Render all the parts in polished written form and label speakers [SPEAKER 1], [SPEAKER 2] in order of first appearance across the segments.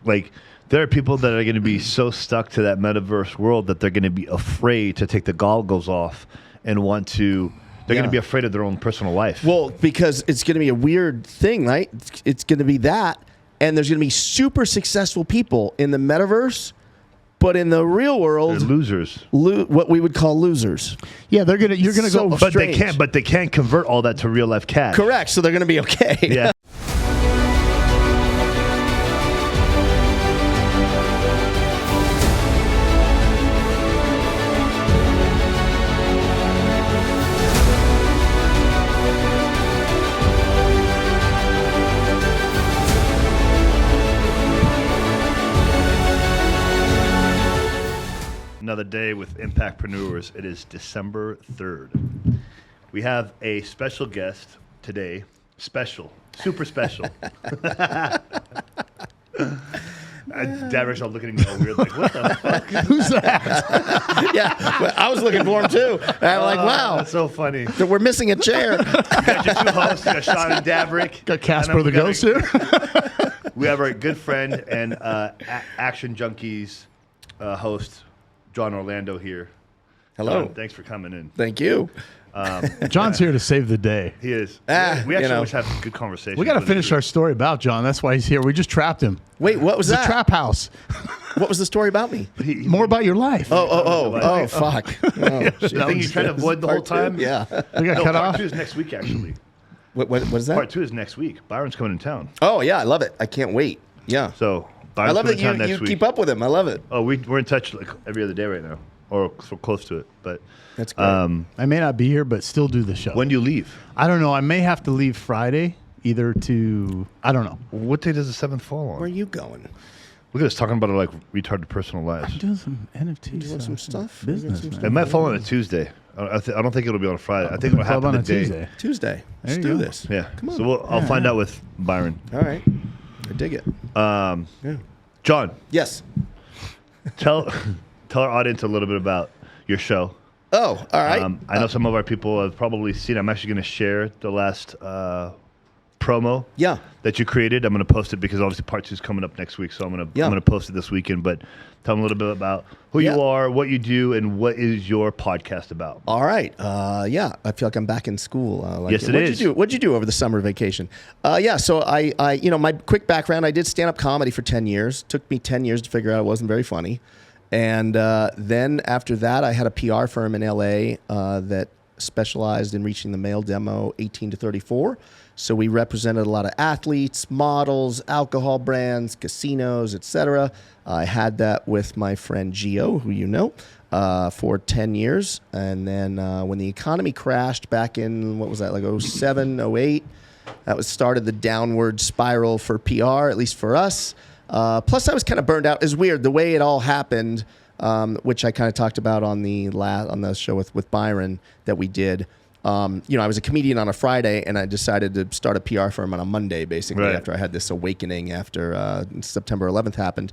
[SPEAKER 1] like there are people that are going to be so stuck to that metaverse world that they're going to be afraid to take the goggles off and want to. They're going to be afraid of their own personal life.
[SPEAKER 2] Well, because it's going to be a weird thing, right? It's going to be that, and there's going to be super successful people in the metaverse, but in the real world,
[SPEAKER 1] they're losers.
[SPEAKER 2] What we would call losers.
[SPEAKER 3] Yeah, you're going to
[SPEAKER 2] So
[SPEAKER 3] go.
[SPEAKER 2] strange.
[SPEAKER 1] But they can't convert all that to real life cash.
[SPEAKER 2] Correct. So they're going to be okay.
[SPEAKER 1] Yeah. Another day with Impactpreneurs. It is December 3rd. We have a special guest today. Special. Super special. Davrid's all looking at me all weird, like, what the fuck?
[SPEAKER 3] Who's that?
[SPEAKER 2] Yeah, I was looking for him too. And I'm like, wow,
[SPEAKER 1] That's so funny.
[SPEAKER 2] we're missing a chair.
[SPEAKER 1] We got your two hosts, you got Sean and Davrick.
[SPEAKER 3] Got Casper the Ghost here.
[SPEAKER 1] We have our good friend and Action Junkies host, John Orlando here.
[SPEAKER 2] Hello.
[SPEAKER 1] John, thanks for coming in.
[SPEAKER 2] Thank you.
[SPEAKER 3] John's here to save the day.
[SPEAKER 1] He is.
[SPEAKER 2] Ah,
[SPEAKER 1] we actually
[SPEAKER 2] you know.
[SPEAKER 1] always have good conversations.
[SPEAKER 3] We got to finish our story about John. That's why he's here. We just trapped him.
[SPEAKER 2] Wait, what was
[SPEAKER 3] It's
[SPEAKER 2] that?
[SPEAKER 3] a trap house.
[SPEAKER 2] What was the story about me?
[SPEAKER 3] More about your life.
[SPEAKER 2] Oh, fuck. Oh,
[SPEAKER 1] The
[SPEAKER 2] shit.
[SPEAKER 1] thing you tried to avoid the whole
[SPEAKER 2] Part two?
[SPEAKER 1] time?
[SPEAKER 2] Yeah.
[SPEAKER 3] We got cut
[SPEAKER 1] Part
[SPEAKER 3] off.
[SPEAKER 1] 2 is next week, actually.
[SPEAKER 2] What is that?
[SPEAKER 1] Part 2 is next week. Byron's coming in town.
[SPEAKER 2] Oh, yeah, I love it. I can't wait. Yeah.
[SPEAKER 1] So,
[SPEAKER 2] I
[SPEAKER 1] Byron's
[SPEAKER 2] love
[SPEAKER 1] coming
[SPEAKER 2] that
[SPEAKER 1] in town
[SPEAKER 2] you
[SPEAKER 1] next week.
[SPEAKER 2] keep up with him. I love it.
[SPEAKER 1] Oh, we're in touch like every other day right now, or so close to it. But
[SPEAKER 2] That's great.
[SPEAKER 3] I may not be here, but still do the show.
[SPEAKER 1] when do you leave?
[SPEAKER 3] I don't know. I may have to leave Friday, either to I don't know.
[SPEAKER 1] What day does the 7th fall on?
[SPEAKER 2] Where are you going?
[SPEAKER 1] Look at us talking about our like retarded personal lives.
[SPEAKER 3] Doing some NFT
[SPEAKER 2] Doing some stuff?
[SPEAKER 3] business.
[SPEAKER 2] Doing some
[SPEAKER 3] man.
[SPEAKER 1] It might fall on a Tuesday. I don't think it'll be on a Friday. I think it'll
[SPEAKER 3] Club
[SPEAKER 1] happen
[SPEAKER 3] on
[SPEAKER 1] the
[SPEAKER 3] a
[SPEAKER 1] day.
[SPEAKER 3] Tuesday.
[SPEAKER 2] Tuesday. Let's
[SPEAKER 3] you
[SPEAKER 2] do
[SPEAKER 3] go.
[SPEAKER 2] this.
[SPEAKER 1] Yeah.
[SPEAKER 2] Come on.
[SPEAKER 1] So I'll find out with Byron.
[SPEAKER 2] All right. I dig it. Yeah.
[SPEAKER 1] John,
[SPEAKER 2] Yes.
[SPEAKER 1] tell our audience a little bit about your show.
[SPEAKER 2] Oh, all right.
[SPEAKER 1] I know some of our people have probably seen. I'm actually going to share the last promo
[SPEAKER 2] Yeah.
[SPEAKER 1] that you created. I'm going to post it because obviously part 2 is coming up next week, so I'm going to post it this weekend. But tell them a little bit about who you are, what you do, and what is your podcast about.
[SPEAKER 2] All right. Yeah. I feel like I'm back in school.
[SPEAKER 1] Yes, it is.
[SPEAKER 2] What'd you do over the summer vacation? Yeah. So I, my quick background, I did stand-up comedy for 10 years. Took me 10 years to figure out it wasn't very funny. And then after that, I had a PR firm in LA that specialized in reaching the male demo 18 to 34. So we represented a lot of athletes, models, alcohol brands, casinos, etc. I had that with my friend Gio, who you know, for 10 years. And then when the economy crashed back in, what was that, like 07, 08, that started the downward spiral for PR, at least for us. Plus, I was kind of burned out. It's weird the way it all happened, which I kind of talked about on the show with Byron that we did. I was a comedian on a Friday, and I decided to start a PR firm on a Monday, basically, after I had this awakening after September 11th happened.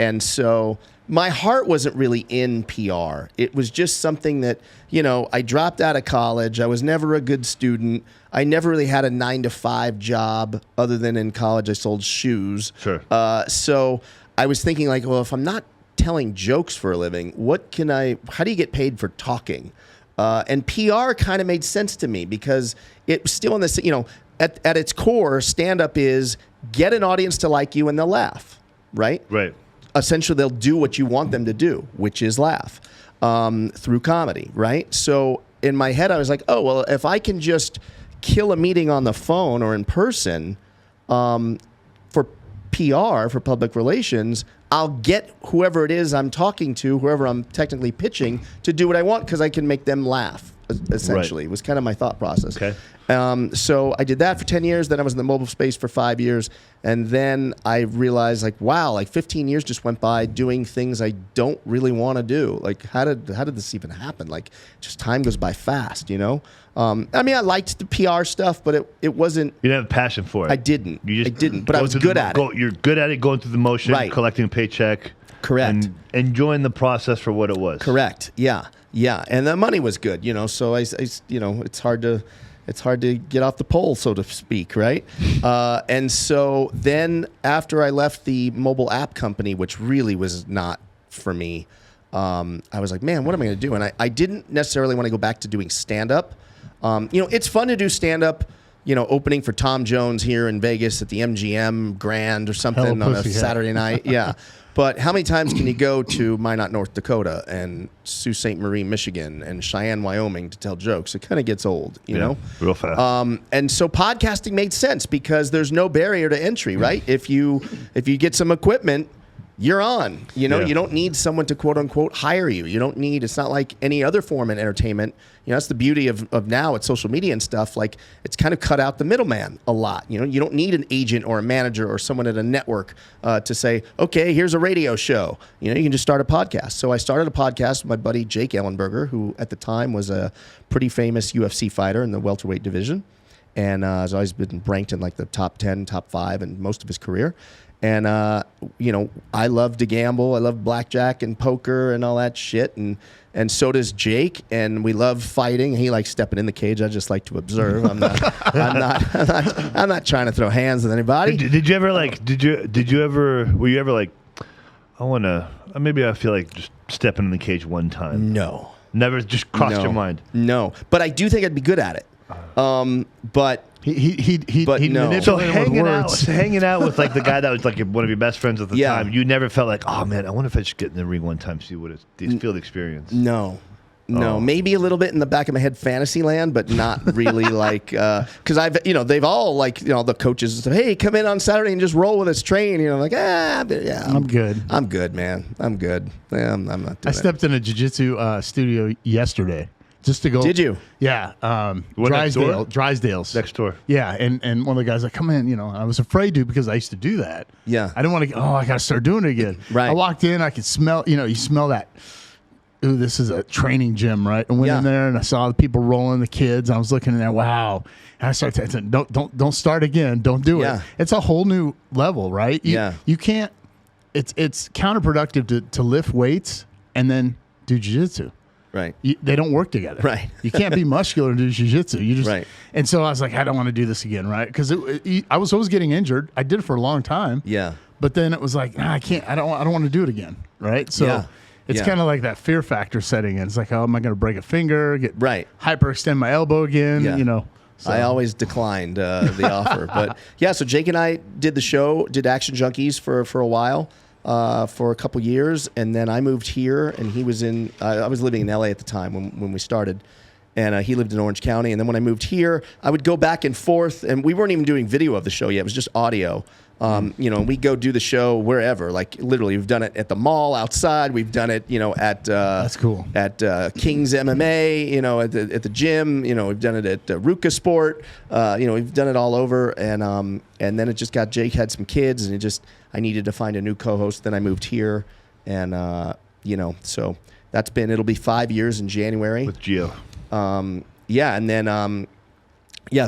[SPEAKER 2] And so my heart wasn't really in PR. It was just something that, I dropped out of college. I was never a good student. I never really had a 9-to-5 job other than in college I sold shoes.
[SPEAKER 1] Sure.
[SPEAKER 2] So I was thinking like, well, if I'm not telling jokes for a living, how do you get paid for talking? And PR kind of made sense to me because it was still in this, at its core, stand-up is get an audience to like you and they'll laugh, right?
[SPEAKER 1] Right.
[SPEAKER 2] Essentially, they'll do what you want them to do, which is laugh through comedy, right? So in my head, I was like, oh, well, if I can just kill a meeting on the phone or in person for PR, for public relations, I'll get whoever it is I'm talking to, whoever I'm technically pitching, to do what I want because I can make them laugh, essentially. It was kind of my thought process.
[SPEAKER 1] Okay.
[SPEAKER 2] So I did that for 10 years. Then I was in the mobile space for 5 years. And then I realized, like, wow, like 15 years just went by doing things I don't really want to do. Like, how did this even happen? Like, just time goes by fast, I mean, I liked the PR stuff, but it wasn't.
[SPEAKER 1] You didn't have a passion for it.
[SPEAKER 2] I didn't.
[SPEAKER 1] You just
[SPEAKER 2] I didn't, but I was good at it.
[SPEAKER 1] You're good at it, going through the motion,
[SPEAKER 2] Right.
[SPEAKER 1] collecting a paycheck.
[SPEAKER 2] Correct.
[SPEAKER 1] And enjoying the process for what it was.
[SPEAKER 2] Correct. Yeah. Yeah. And the money was good, so I it's hard to, it's hard to get off the pole, so to speak, right? And so then after I left the mobile app company, which really was not for me, I was like, man, what am I going to do? And I didn't necessarily want to go back to doing stand-up. It's fun to do stand-up, opening for Tom Jones here in Vegas at the MGM Grand or something on a Saturday night. Yeah. But how many times can you go to Minot, North Dakota and Sault Ste. Marie, Michigan and Cheyenne, Wyoming to tell jokes? It kind of gets old, you know?
[SPEAKER 1] Real fast.
[SPEAKER 2] And so podcasting made sense because there's no barrier to entry, right? If you get some equipment, you're on. You don't need someone to quote unquote hire you. You don't need. It's not like any other form in entertainment. That's the beauty of now with social media and stuff. Like it's kind of cut out the middleman a lot. You don't need an agent or a manager or someone at a network to say, okay, here's a radio show. You can just start a podcast. So I started a podcast with my buddy Jake Ellenberger, who at the time was a pretty famous UFC fighter in the welterweight division, and has always been ranked in like the top 10, top 5 in most of his career. And, I love to gamble. I love blackjack and poker and all that shit. And so does Jake. And we love fighting. He likes stepping in the cage. I just like to observe. I'm not trying to throw hands with anybody.
[SPEAKER 1] Did you ever were you ever like, maybe I feel like just stepping in the cage one time?
[SPEAKER 2] No.
[SPEAKER 1] Never just crossed your mind?
[SPEAKER 2] No. But I do think I'd be good at it. But
[SPEAKER 3] no.
[SPEAKER 1] So hanging out with like the guy that was like one of your best friends at the time, you never felt like, oh man, I wonder if I should get in the ring one time, see what it's feel the experience.
[SPEAKER 2] No, maybe a little bit in the back of my head, fantasy land, but not really like because they've all like the coaches say, hey, come in on Saturday and just roll with us, train. I'm like I'm good. I'm good, man. I'm good. Yeah, I'm not doing
[SPEAKER 3] I stepped in a jiu-jitsu studio yesterday. Just to go.
[SPEAKER 2] Did you?
[SPEAKER 3] Yeah. Drysdale's.
[SPEAKER 1] Next door.
[SPEAKER 3] Yeah. And one of the guys like, come in, I was afraid to because I used to do that.
[SPEAKER 2] Yeah.
[SPEAKER 3] I didn't want to, I got to start doing it again.
[SPEAKER 2] Right.
[SPEAKER 3] I walked in, I could smell, you smell that. Ooh, this is a training gym, right? I went in there and I saw the people rolling, the kids. I was looking in there, wow. And I said, don't start again. Don't do it. It's a whole new level, right? You can't, it's counterproductive to lift weights and then do jiu-jitsu.
[SPEAKER 2] Right.
[SPEAKER 3] They don't work together.
[SPEAKER 2] Right.
[SPEAKER 3] You can't be muscular and do jiu-jitsu. You just
[SPEAKER 2] right.
[SPEAKER 3] And so I was like, I don't want to do this again, right? Because I was always getting injured. I did it for a long time.
[SPEAKER 2] Yeah.
[SPEAKER 3] But then it was like, nah, I can't. I don't want to do it again, right? So it's kind of like that fear factor setting in. It's like, oh, am I going to break a finger? Hyperextend my elbow again?
[SPEAKER 2] Yeah.
[SPEAKER 3] So.
[SPEAKER 2] I always declined the offer, but so Jake and I did the show, did Action Junkies for a while. For a couple years, and then I moved here, and he was in. I was living in LA at the time when we started, and he lived in Orange County. And then when I moved here, I would go back and forth, and we weren't even doing video of the show yet; it was just audio. And we go do the show wherever. Like literally, we've done it at the mall outside. We've done it, at
[SPEAKER 3] that's cool
[SPEAKER 2] at King's MMA. At the gym. We've done it at Ruka Sport. We've done it all over, and then it just got Jake had some kids, and I needed to find a new co-host. Then I moved here, and so it'll be 5 years in January
[SPEAKER 1] with Gio.
[SPEAKER 2] And then.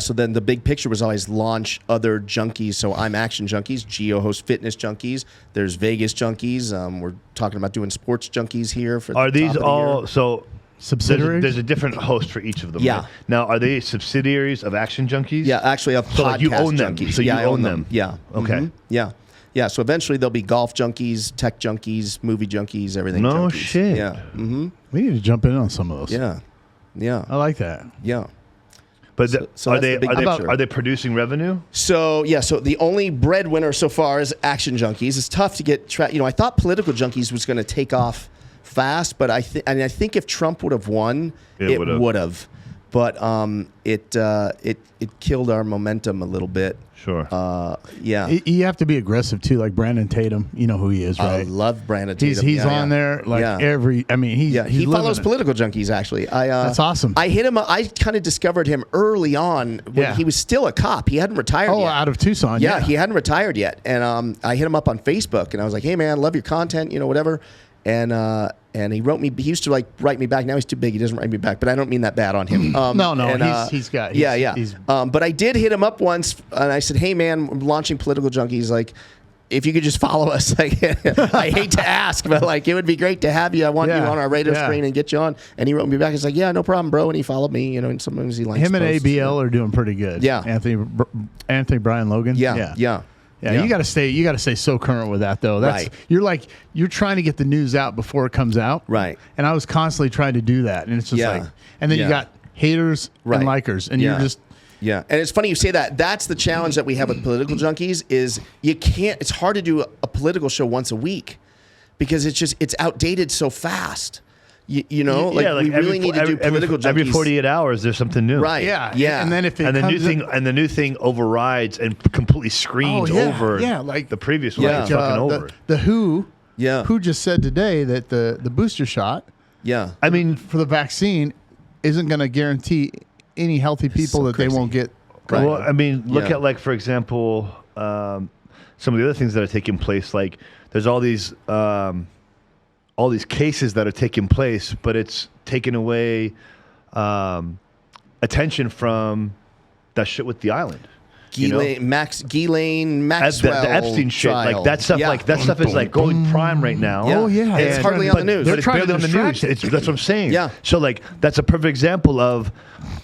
[SPEAKER 2] So then the big picture was always launch other junkies. So I'm Action Junkies, Geo hosts Fitness Junkies. There's Vegas Junkies. We're talking about doing Sports Junkies here.
[SPEAKER 1] Are these all so
[SPEAKER 3] subsidiaries?
[SPEAKER 1] There's a different host for each of them.
[SPEAKER 2] Yeah.
[SPEAKER 1] Right? Now, are they subsidiaries of Action Junkies?
[SPEAKER 2] Yeah, actually, of
[SPEAKER 1] so
[SPEAKER 2] Podcast
[SPEAKER 1] like you own them.
[SPEAKER 2] Junkies.
[SPEAKER 1] So you own them.
[SPEAKER 2] Yeah.
[SPEAKER 1] Okay.
[SPEAKER 2] Mm-hmm. Yeah. Yeah. So eventually there'll be Golf Junkies, Tech Junkies, Movie Junkies, everything.
[SPEAKER 1] No
[SPEAKER 2] junkies.
[SPEAKER 1] shit.
[SPEAKER 2] Yeah. Mm-hmm.
[SPEAKER 3] We need to jump in on some of those.
[SPEAKER 2] Yeah. Yeah.
[SPEAKER 3] I like that.
[SPEAKER 2] Yeah.
[SPEAKER 1] But
[SPEAKER 2] so
[SPEAKER 1] are they producing revenue?
[SPEAKER 2] So the only breadwinner so far is Action Junkies. It's tough to get I thought Political Junkies was going to take off fast, but I think if Trump would have won, it would have. But it killed our momentum a little bit.
[SPEAKER 1] Sure.
[SPEAKER 3] You have to be aggressive too, like Brandon Tatum. You know who he is, right?
[SPEAKER 2] I love Brandon Tatum.
[SPEAKER 3] He's on there like every. I mean, he
[SPEAKER 2] follows Political Junkies actually.
[SPEAKER 3] That's awesome.
[SPEAKER 2] I hit him. I kind of discovered him early on when he was still a cop. He hadn't retired yet.
[SPEAKER 3] Out of Tucson.
[SPEAKER 2] Yeah, he hadn't retired yet, and I hit him up on Facebook, and I was like, "Hey man, love your content, whatever." And he wrote me. He used to write me back. Now he's too big. He doesn't write me back. But I don't mean that bad on him. But I did hit him up once, and I said, "Hey man, I'm launching Political Junkies. Like, if you could just follow us. Like, I hate to ask, but like it would be great to have you. I want you on our radar screen and get you on. And he wrote me back. He's like, yeah, no problem, bro. And he followed me, you know, and sometimes he likes
[SPEAKER 3] him and
[SPEAKER 2] posts,
[SPEAKER 3] ABL are doing pretty good.
[SPEAKER 2] Yeah.
[SPEAKER 3] Anthony Brian Logan.
[SPEAKER 2] Yeah.
[SPEAKER 3] You got to stay so current with that though. That's you're trying to get the news out before it comes out.
[SPEAKER 2] Right.
[SPEAKER 3] And I was constantly trying to do that. And it's just like, and then you got haters and likers, and you're just.
[SPEAKER 2] Yeah, and it's funny you say that. That's the challenge that we have with political junkies is you can't. It's hard to do a political show once a week because it's outdated so fast. You know, like we really need to do political junkies
[SPEAKER 1] every 48 hours. There's something new,
[SPEAKER 2] right? Yeah.
[SPEAKER 3] And then if
[SPEAKER 1] the new thing overrides and completely screens over
[SPEAKER 3] like
[SPEAKER 1] the previous one. It's fucking over.
[SPEAKER 3] The WHO just said today that the booster shot,
[SPEAKER 1] I mean,
[SPEAKER 3] for the vaccine, isn't going to guarantee any healthy people that they won't get.
[SPEAKER 1] Right. Well, I mean, look at, like, for example, some of the other things that are taking place. Like, there's all these cases that are taking place, but it's taking away attention from that shit with the island.
[SPEAKER 2] Ghislaine Maxwell,
[SPEAKER 1] the Epstein shit,
[SPEAKER 2] trial.
[SPEAKER 1] like that stuff. Like that stuff is like going prime right now.
[SPEAKER 3] Oh yeah,
[SPEAKER 2] it's hardly on the news.
[SPEAKER 1] But it's barely on the news. That's what I'm saying.
[SPEAKER 2] Yeah.
[SPEAKER 1] So like that's a perfect example of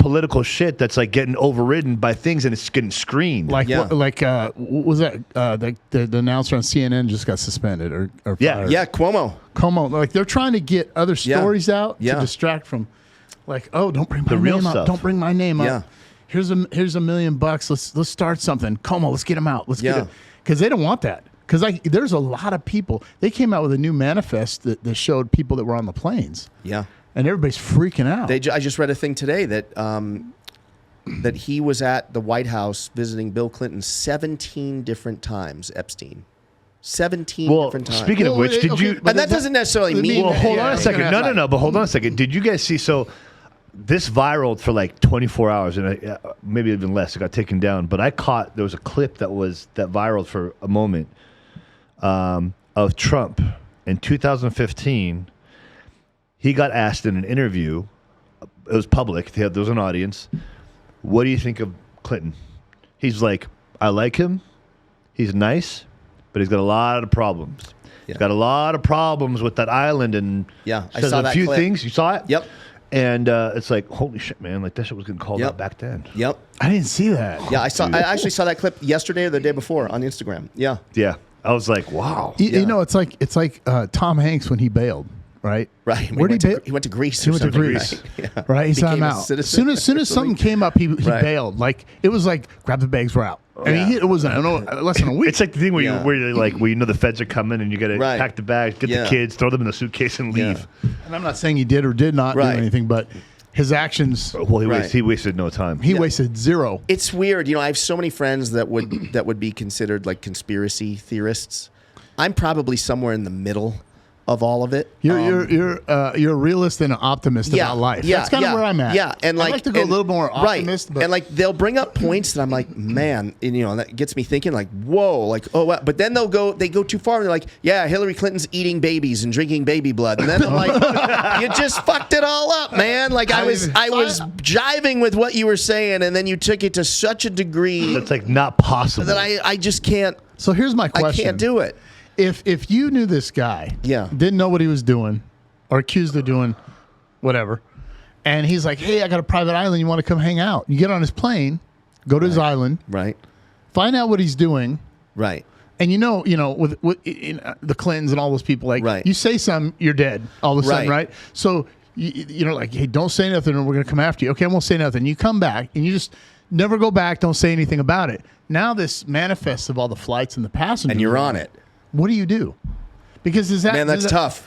[SPEAKER 1] political shit that's like getting overridden by things and it's getting screened.
[SPEAKER 3] Like what was that? The announcer on CNN just got suspended or fired. Cuomo. Like they're trying to get other stories out to distract from, like, oh, don't bring my name up. Don't bring my name up. Here's $1 million. Let's start something. Como, let's get him out. Let's get it. Because they don't want that. Because there's a lot of people. They came out with a new manifest that showed people that were on the planes.
[SPEAKER 2] Yeah.
[SPEAKER 3] And everybody's freaking out.
[SPEAKER 2] I just read a thing today that that he was at the White House visiting Bill Clinton 17 different times, Epstein. 17 different times.
[SPEAKER 1] Speaking of which, did you...
[SPEAKER 2] And that doesn't necessarily mean...
[SPEAKER 1] Well, hold on a second. No, but hold on a second. Did you guys see... So... This viraled for like 24 hours, and maybe even less. It got taken down. But I caught there was a clip that viraled for a moment of Trump in 2015. He got asked in an interview. It was public. There was an audience. What do you think of Clinton? He's like, I like him. He's nice, but he's got a lot of problems. He's got a lot of problems with that island, and
[SPEAKER 2] I saw that
[SPEAKER 1] few
[SPEAKER 2] clip.
[SPEAKER 1] things. You saw it?
[SPEAKER 2] Yep.
[SPEAKER 1] And it's like, holy shit, man! Like that shit was getting called out back then.
[SPEAKER 2] Yep.
[SPEAKER 3] I didn't see that.
[SPEAKER 2] Yeah, I actually saw that clip yesterday or the day before on Instagram. Yeah.
[SPEAKER 1] Yeah. I was like, wow.
[SPEAKER 3] You know, it's like Tom Hanks when he bailed, right?
[SPEAKER 2] Right.
[SPEAKER 3] Where did he bail?
[SPEAKER 2] He went to Greece.
[SPEAKER 3] He went to Greece. Right. He's out. As soon as something came up, he bailed. Like it was like grab the bags, we're out. I mean, it was less than a week.
[SPEAKER 1] It's like the thing where you know the feds are coming and you got to pack the bags, get the kids, throw them in the suitcase, and leave.
[SPEAKER 3] And I'm not saying he did or did not do anything, but his actions.
[SPEAKER 1] Well, he wasted no time.
[SPEAKER 3] He wasted zero.
[SPEAKER 2] It's weird. You know, I have so many friends that would be considered like conspiracy theorists. I'm probably somewhere in the middle of all of it.
[SPEAKER 3] You're a realist and an optimist about life.
[SPEAKER 2] Yeah,
[SPEAKER 3] that's kind of where I'm at.
[SPEAKER 2] Yeah, and
[SPEAKER 3] I'd like to go a little more optimist.
[SPEAKER 2] Right. And like they'll bring up points that I'm like, man, and, you know, that gets me thinking like, whoa, like, oh, wow. But then they go too far and they're like, yeah, Hillary Clinton's eating babies and drinking baby blood, and then I'm like, you just fucked it all up, man. Like I was jiving with what you were saying, and then you took it to such a degree
[SPEAKER 1] that's like not possible
[SPEAKER 2] that I just can't.
[SPEAKER 3] So here's my question:
[SPEAKER 2] I can't do it.
[SPEAKER 3] If you knew this guy, didn't know what he was doing, or accused of doing whatever, and he's like, hey, I got a private island, you want to come hang out? You get on his plane, go to his island, find out what he's doing, and you know, with the Clintons and all those people, like, you say something, you're dead all of a sudden, right? So you know, like, hey, don't say nothing, or we're gonna come after you. Okay, I won't say nothing. You come back, and you just never go back. Don't say anything about it. Now this manifests of all the flights and the passengers,
[SPEAKER 2] and you're on it.
[SPEAKER 3] What do you do? Because
[SPEAKER 2] that's tough.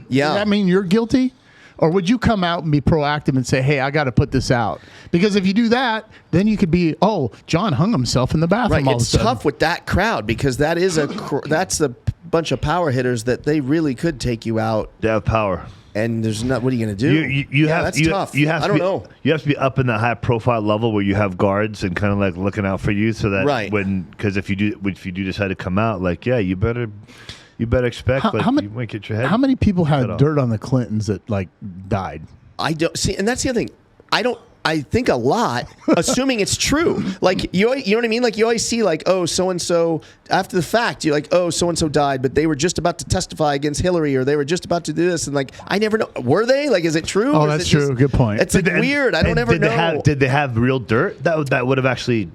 [SPEAKER 2] Yeah.
[SPEAKER 3] Does that mean you're guilty? Or would you come out and be proactive and say, hey, I got to put this out? Because if you do that, then you could be, oh, John hung himself in the bathroom all of a sudden.
[SPEAKER 2] It's tough with that crowd because that's a bunch of power hitters that they really could take you out.
[SPEAKER 1] They have power.
[SPEAKER 2] And there's not. What are you going to do? That's tough. I don't know.
[SPEAKER 1] You have to be up in the high profile level where you have guards and kind of like looking out for you, so that because if you do decide to come out, like you better expect you might get your head.
[SPEAKER 3] How many people had dirt on the Clintons that like died?
[SPEAKER 2] I don't see, and that's the other thing. I think a lot, assuming it's true. Like you know what I mean? Like you always see like, oh, so and so after the fact, you're like, oh, so and so died, but they were just about to testify against Hillary, or they were just about to do this, and like I never know. Were they? Like, is it true?
[SPEAKER 3] Oh, that's true. Good point.
[SPEAKER 2] It's like weird. I don't ever know.
[SPEAKER 1] Did they have real dirt that would have actually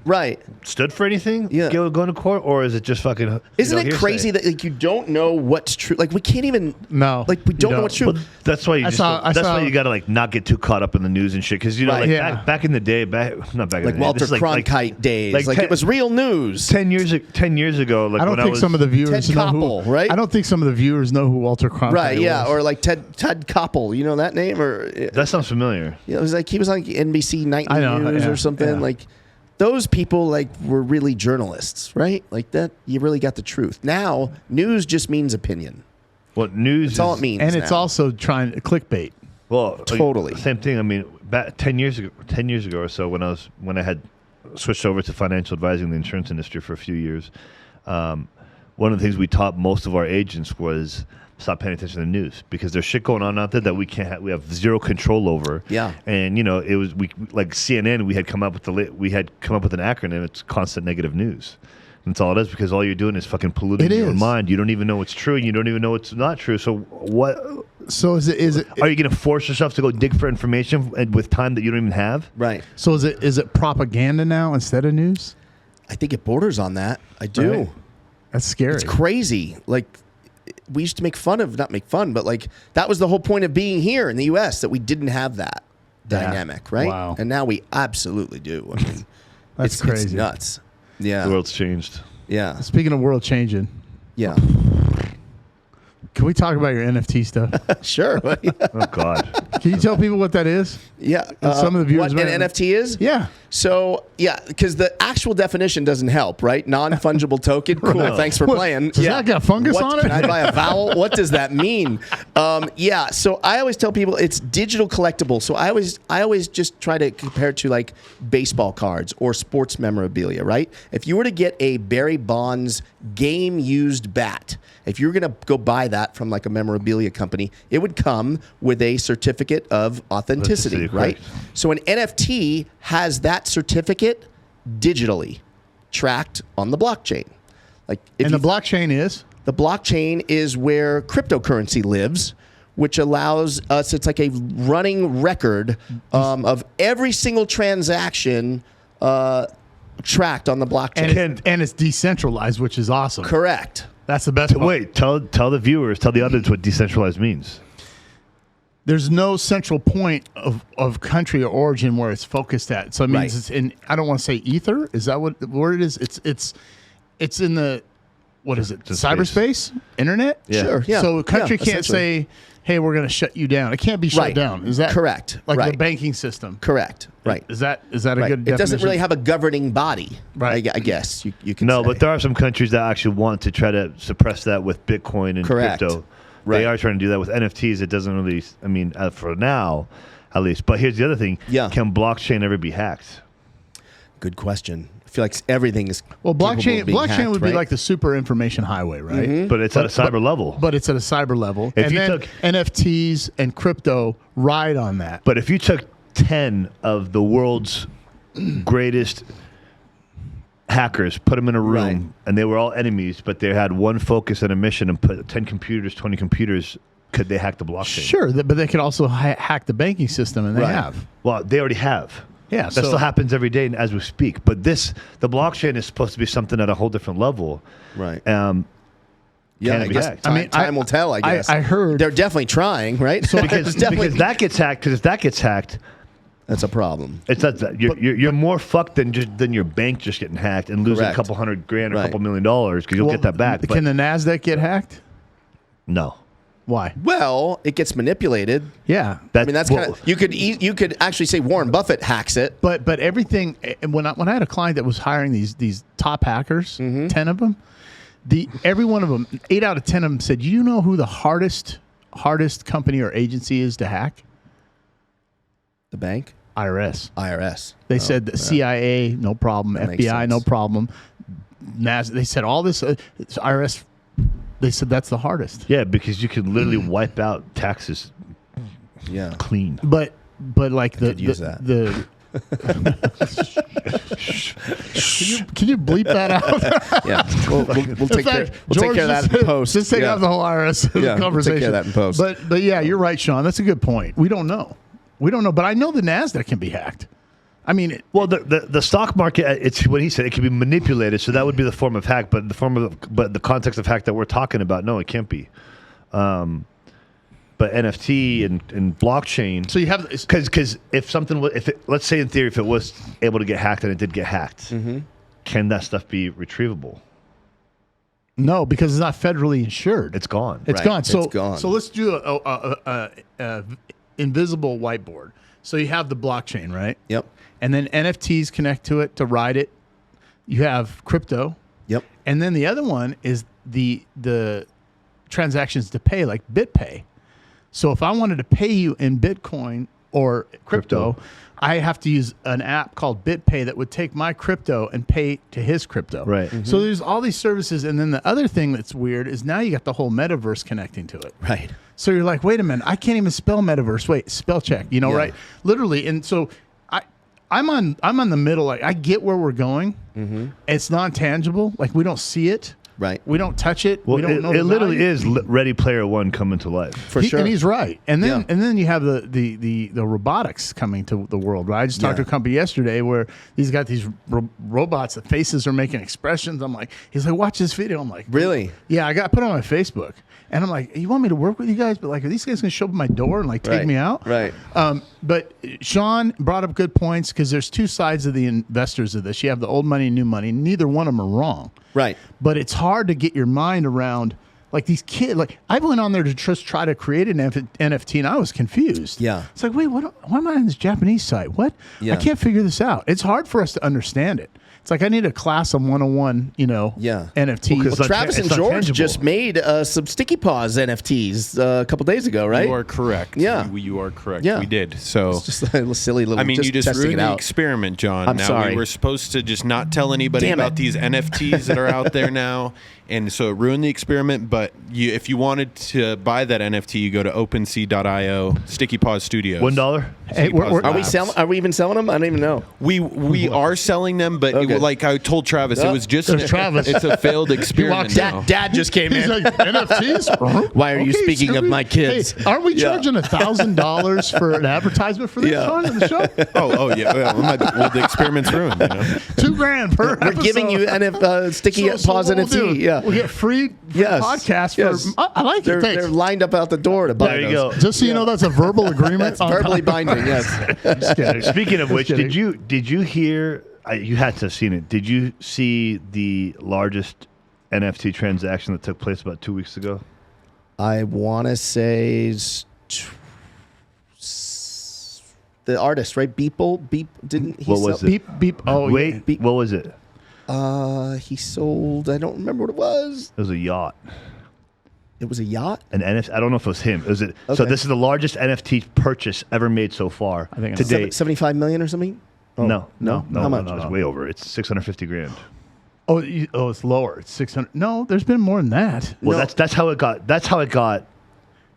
[SPEAKER 1] stood for anything?
[SPEAKER 2] Yeah.
[SPEAKER 1] Going to court, or is it just fucking?
[SPEAKER 2] Isn't it crazy that like you don't know what's true? Like we can't even.
[SPEAKER 3] No.
[SPEAKER 2] Like we don't know what's true.
[SPEAKER 1] Well, that's why that's why you got to like not get too caught up in the news and shit, because back in the day, not back in the day,
[SPEAKER 2] Walter Cronkite days, like it was real news.
[SPEAKER 1] 10 years ago, like
[SPEAKER 3] I don't think some of the viewers
[SPEAKER 2] Ted
[SPEAKER 3] know
[SPEAKER 2] Koppel,
[SPEAKER 3] who.
[SPEAKER 2] right?
[SPEAKER 3] I don't think some of the viewers know who Walter Cronkite
[SPEAKER 2] right? Yeah,
[SPEAKER 3] was.
[SPEAKER 2] or like Ted Koppel. You know that name? Or
[SPEAKER 1] that sounds familiar.
[SPEAKER 2] Yeah, it was like he was on NBC Nightly News or something. Yeah. Like those people like were really journalists, right? Like that, you really got the truth. Now news just means opinion.
[SPEAKER 1] What news?
[SPEAKER 2] That's all it means,
[SPEAKER 3] and it's also trying clickbait.
[SPEAKER 1] Well,
[SPEAKER 2] totally
[SPEAKER 1] same thing. I mean, back 10 years ago or so, when I had switched over to financial advising in the insurance industry for a few years, one of the things we taught most of our agents was stop paying attention to the news, because there's shit going on out there that we have zero control over.
[SPEAKER 2] Yeah.
[SPEAKER 1] And it was like CNN. We had come up with an acronym. It's constant negative news. That's all it is, because all you're doing is fucking polluting your mind. You don't even know what's true, and you don't even know what's not true. So what?
[SPEAKER 3] So is it?
[SPEAKER 1] Are you going to force yourself to go dig for information with time that you don't even have?
[SPEAKER 2] Right.
[SPEAKER 3] So is it propaganda now instead of news?
[SPEAKER 2] I think it borders on that. I do.
[SPEAKER 3] Right. That's scary.
[SPEAKER 2] It's crazy. Like we used to not make fun, but like that was the whole point of being here in the U.S., that we didn't have that dynamic, right?
[SPEAKER 3] Wow.
[SPEAKER 2] And now we absolutely do. I mean,
[SPEAKER 3] That's crazy.
[SPEAKER 2] It's nuts. Yeah.
[SPEAKER 1] The world's changed.
[SPEAKER 2] Yeah.
[SPEAKER 3] Speaking of world changing,
[SPEAKER 2] yeah.
[SPEAKER 3] Can we talk about your NFT stuff?
[SPEAKER 2] Sure.
[SPEAKER 1] Oh God.
[SPEAKER 3] Can you tell people what that is?
[SPEAKER 2] Yeah.
[SPEAKER 3] Some of the viewers.
[SPEAKER 2] What an NFT is?
[SPEAKER 3] Yeah.
[SPEAKER 2] So, because the actual definition doesn't help, right? Non-fungible token. Cool.
[SPEAKER 1] No.
[SPEAKER 2] Thanks for playing.
[SPEAKER 3] Does that got fungus on it?
[SPEAKER 2] Can I buy a vowel? What does that mean? So I always tell people it's digital collectible. So I always just try to compare it to like baseball cards or sports memorabilia, right? If you were to get a Barry Bonds game-used bat, if you were going to go buy that from like a memorabilia company, it would come with a certificate of authenticity, right? So an NFT has that certificate digitally tracked on the blockchain. The
[SPEAKER 3] blockchain is?
[SPEAKER 2] The blockchain is where cryptocurrency lives, which allows us, it's like a running record of every single transaction tracked on the blockchain.
[SPEAKER 3] And it's decentralized, which is awesome.
[SPEAKER 2] Correct.
[SPEAKER 3] That's the best part.
[SPEAKER 1] Wait, tell the viewers, tell the audience what decentralized means.
[SPEAKER 3] There's no central point of country or origin where it's focused at. So it means it's in, I don't want to say ether. Is that what the word is? It's in the, what is it? Cyberspace? Internet?
[SPEAKER 1] Yeah.
[SPEAKER 2] Sure. Yeah.
[SPEAKER 3] So a country can't say, hey, we're going to shut you down. It can't be shut down. Is that
[SPEAKER 2] correct?
[SPEAKER 3] Like the banking system.
[SPEAKER 2] Correct. Right.
[SPEAKER 3] Is that a good definition?
[SPEAKER 2] It doesn't really have a governing body.
[SPEAKER 3] Right.
[SPEAKER 2] I guess you can
[SPEAKER 1] No,
[SPEAKER 2] say.
[SPEAKER 1] but there are some countries that actually want to try to suppress that with Bitcoin and crypto.
[SPEAKER 2] Right.
[SPEAKER 1] They are trying to do that with NFTs. It doesn't really, I mean, for now, at least. But here's the other thing.
[SPEAKER 2] Yeah.
[SPEAKER 1] Can blockchain ever be hacked?
[SPEAKER 2] Good question. I feel like everything is
[SPEAKER 3] blockchain
[SPEAKER 2] hacked,
[SPEAKER 3] would be like the super information highway, right?
[SPEAKER 2] Mm-hmm.
[SPEAKER 1] But it's at a cyber level.
[SPEAKER 3] But it's at a cyber level.
[SPEAKER 1] If
[SPEAKER 3] and
[SPEAKER 1] you
[SPEAKER 3] then
[SPEAKER 1] took
[SPEAKER 3] NFTs and crypto ride on that.
[SPEAKER 1] But if you took 10 of the world's greatest hackers, put them in a room, and they were all enemies, but they had one focus and a mission, and put 10 computers, 20 computers, could they hack the blockchain?
[SPEAKER 3] Sure, but they could also hack the banking system, and they have.
[SPEAKER 1] Well, they already have.
[SPEAKER 3] Yeah,
[SPEAKER 1] that still happens every day as we speak. But the blockchain is supposed to be something at a whole different level.
[SPEAKER 2] Right.
[SPEAKER 1] Yeah,
[SPEAKER 2] I guess time will tell, I guess.
[SPEAKER 3] I heard.
[SPEAKER 2] They're definitely trying, right?
[SPEAKER 1] So because that gets hacked, because if that gets hacked,
[SPEAKER 2] that's a problem.
[SPEAKER 1] It's not that you're more fucked than your bank just getting hacked and losing a couple $100,000 or a couple $1 million, because you'll get that back.
[SPEAKER 3] Can the NASDAQ get hacked?
[SPEAKER 1] No.
[SPEAKER 3] Why?
[SPEAKER 2] Well, it gets manipulated.
[SPEAKER 3] Yeah,
[SPEAKER 2] that's kind of you could actually say Warren Buffett hacks it.
[SPEAKER 3] But everything, when I had a client that was hiring these top hackers, 10 of them, every one of them, 8 out of 10 of them said, "You know who the hardest company or agency is to hack?
[SPEAKER 2] The bank,
[SPEAKER 3] IRS. They said the CIA, no problem.
[SPEAKER 2] That makes
[SPEAKER 3] FBI,
[SPEAKER 2] sense.
[SPEAKER 3] no problem. NASDAQ. They said all this IRS. They said that's the hardest.
[SPEAKER 1] Yeah, because you can literally wipe out taxes.
[SPEAKER 2] Yeah.
[SPEAKER 1] Clean.
[SPEAKER 3] But like the Can you bleep that out?
[SPEAKER 2] Yeah, we'll take care of that in post.
[SPEAKER 3] Just take out the whole IRS conversation.
[SPEAKER 2] We'll take care of that in post.
[SPEAKER 3] But yeah, you're right, Sean. That's a good point. We don't know. But I know the NASDAQ can be hacked. I mean,
[SPEAKER 1] the stock market, it's what he said. It can be manipulated, so that would be the form of hack. But the context of hack that we're talking about, no, it can't be. But NFT and blockchain.
[SPEAKER 3] So you have
[SPEAKER 1] because let's say in theory, if it was able to get hacked and it did get hacked, can that stuff be retrievable?
[SPEAKER 3] No, because it's not federally insured.
[SPEAKER 1] It's gone.
[SPEAKER 3] It's gone. So
[SPEAKER 2] it's gone.
[SPEAKER 3] So let's do a invisible whiteboard. So you have the blockchain, right?
[SPEAKER 2] Yep.
[SPEAKER 3] And then NFTs connect to it to ride it. You have crypto.
[SPEAKER 2] Yep.
[SPEAKER 3] And then the other one is the transactions to pay, like BitPay. So if I wanted to pay you in Bitcoin or crypto, I have to use an app called BitPay that would take my crypto and pay to his crypto.
[SPEAKER 1] Right. Mm-hmm.
[SPEAKER 3] So there's all these services. And then the other thing that's weird is now you got the whole metaverse connecting to it.
[SPEAKER 2] Right.
[SPEAKER 3] So you're like, wait a minute, I can't even spell metaverse. Wait, spell check, right? Literally. And so I'm on the middle. Like, I get where we're going. Mm-hmm. It's non-tangible. Like, we don't see it.
[SPEAKER 2] Right.
[SPEAKER 3] We don't touch it.
[SPEAKER 1] Well,
[SPEAKER 3] we don't know
[SPEAKER 1] it literally
[SPEAKER 3] value.
[SPEAKER 1] is Ready Player One coming to life.
[SPEAKER 2] For sure.
[SPEAKER 3] And he's right. And then you have the robotics coming to the world, right? I just talked to a company yesterday where he's got these robots. The faces are making expressions. He's like, watch this video. I'm like,
[SPEAKER 2] really?
[SPEAKER 3] Yeah, I got put on my Facebook. And I'm like, you want me to work with you guys? But like, are these guys going to show up at my door and like take me out?
[SPEAKER 2] Right.
[SPEAKER 3] But Sean brought up good points because there's two sides of the investors of this. You have the old money and new money. Neither one of them are wrong. Right. But it's hard to get your mind around like these kids. Like I went on there to just try to create an NFT and I was confused. Yeah. It's like, wait, why am I on this Japanese site? What? Yeah. I can't figure this out. It's hard for us to understand it. It's like I need a class on 101, NFT.
[SPEAKER 2] Well, Travis and George just made some Sticky Paws NFTs a couple days ago, right?
[SPEAKER 4] You are correct.
[SPEAKER 2] Yeah.
[SPEAKER 4] You are correct.
[SPEAKER 2] Yeah.
[SPEAKER 4] We did. So
[SPEAKER 2] it's just a silly little.
[SPEAKER 4] You just ruined the experiment, John.
[SPEAKER 2] I'm sorry.
[SPEAKER 4] We were supposed to just not tell anybody about these NFTs that are out there now. And so it ruined the experiment, but if you wanted to buy that NFT, you go to OpenSea.io, Sticky Paws Studios.
[SPEAKER 1] $1?
[SPEAKER 2] Hey, are we even selling them? I don't even know.
[SPEAKER 4] We are selling them, but like I told Travis, it was just
[SPEAKER 3] Travis.
[SPEAKER 4] It's a failed experiment.
[SPEAKER 2] Dad just came in.
[SPEAKER 3] He's like, NFTs?
[SPEAKER 2] Why are you speaking of my kids?
[SPEAKER 3] Hey, aren't we charging $1,000 for an advertisement for this on the show?
[SPEAKER 4] Oh yeah. Well, the experiment's ruined.
[SPEAKER 3] $2,000 per episode.
[SPEAKER 2] We're giving you Sticky Paws NFT. Yeah.
[SPEAKER 3] We get free podcast. I like it.
[SPEAKER 2] They're lined up out the door to buy
[SPEAKER 1] There you
[SPEAKER 2] those.
[SPEAKER 1] go.
[SPEAKER 3] Just so you know, that's a verbal agreement.
[SPEAKER 2] It's verbally binding. Yes.
[SPEAKER 1] Speaking of which, did you hear? You had to have seen it. Did you see the largest NFT transaction that took place about 2 weeks ago?
[SPEAKER 2] I want to say the artist, right? Beeple. Didn't he?
[SPEAKER 1] What was it?
[SPEAKER 3] Beep. Oh,
[SPEAKER 1] wait.
[SPEAKER 3] Yeah.
[SPEAKER 1] What was it?
[SPEAKER 2] He sold. I don't remember what it was.
[SPEAKER 1] It was a yacht.
[SPEAKER 2] It was a yacht?
[SPEAKER 1] An NFT. I don't know if it was him. Okay. So this is the largest NFT purchase ever made so far. I think to date.
[SPEAKER 2] 75 million or something?
[SPEAKER 1] Oh, no.
[SPEAKER 2] How much?
[SPEAKER 1] No, it's way over. It's $650,000.
[SPEAKER 3] Oh, it's lower. It's 600. No, there's been more than that.
[SPEAKER 1] Well, that's how it got. That's how it got.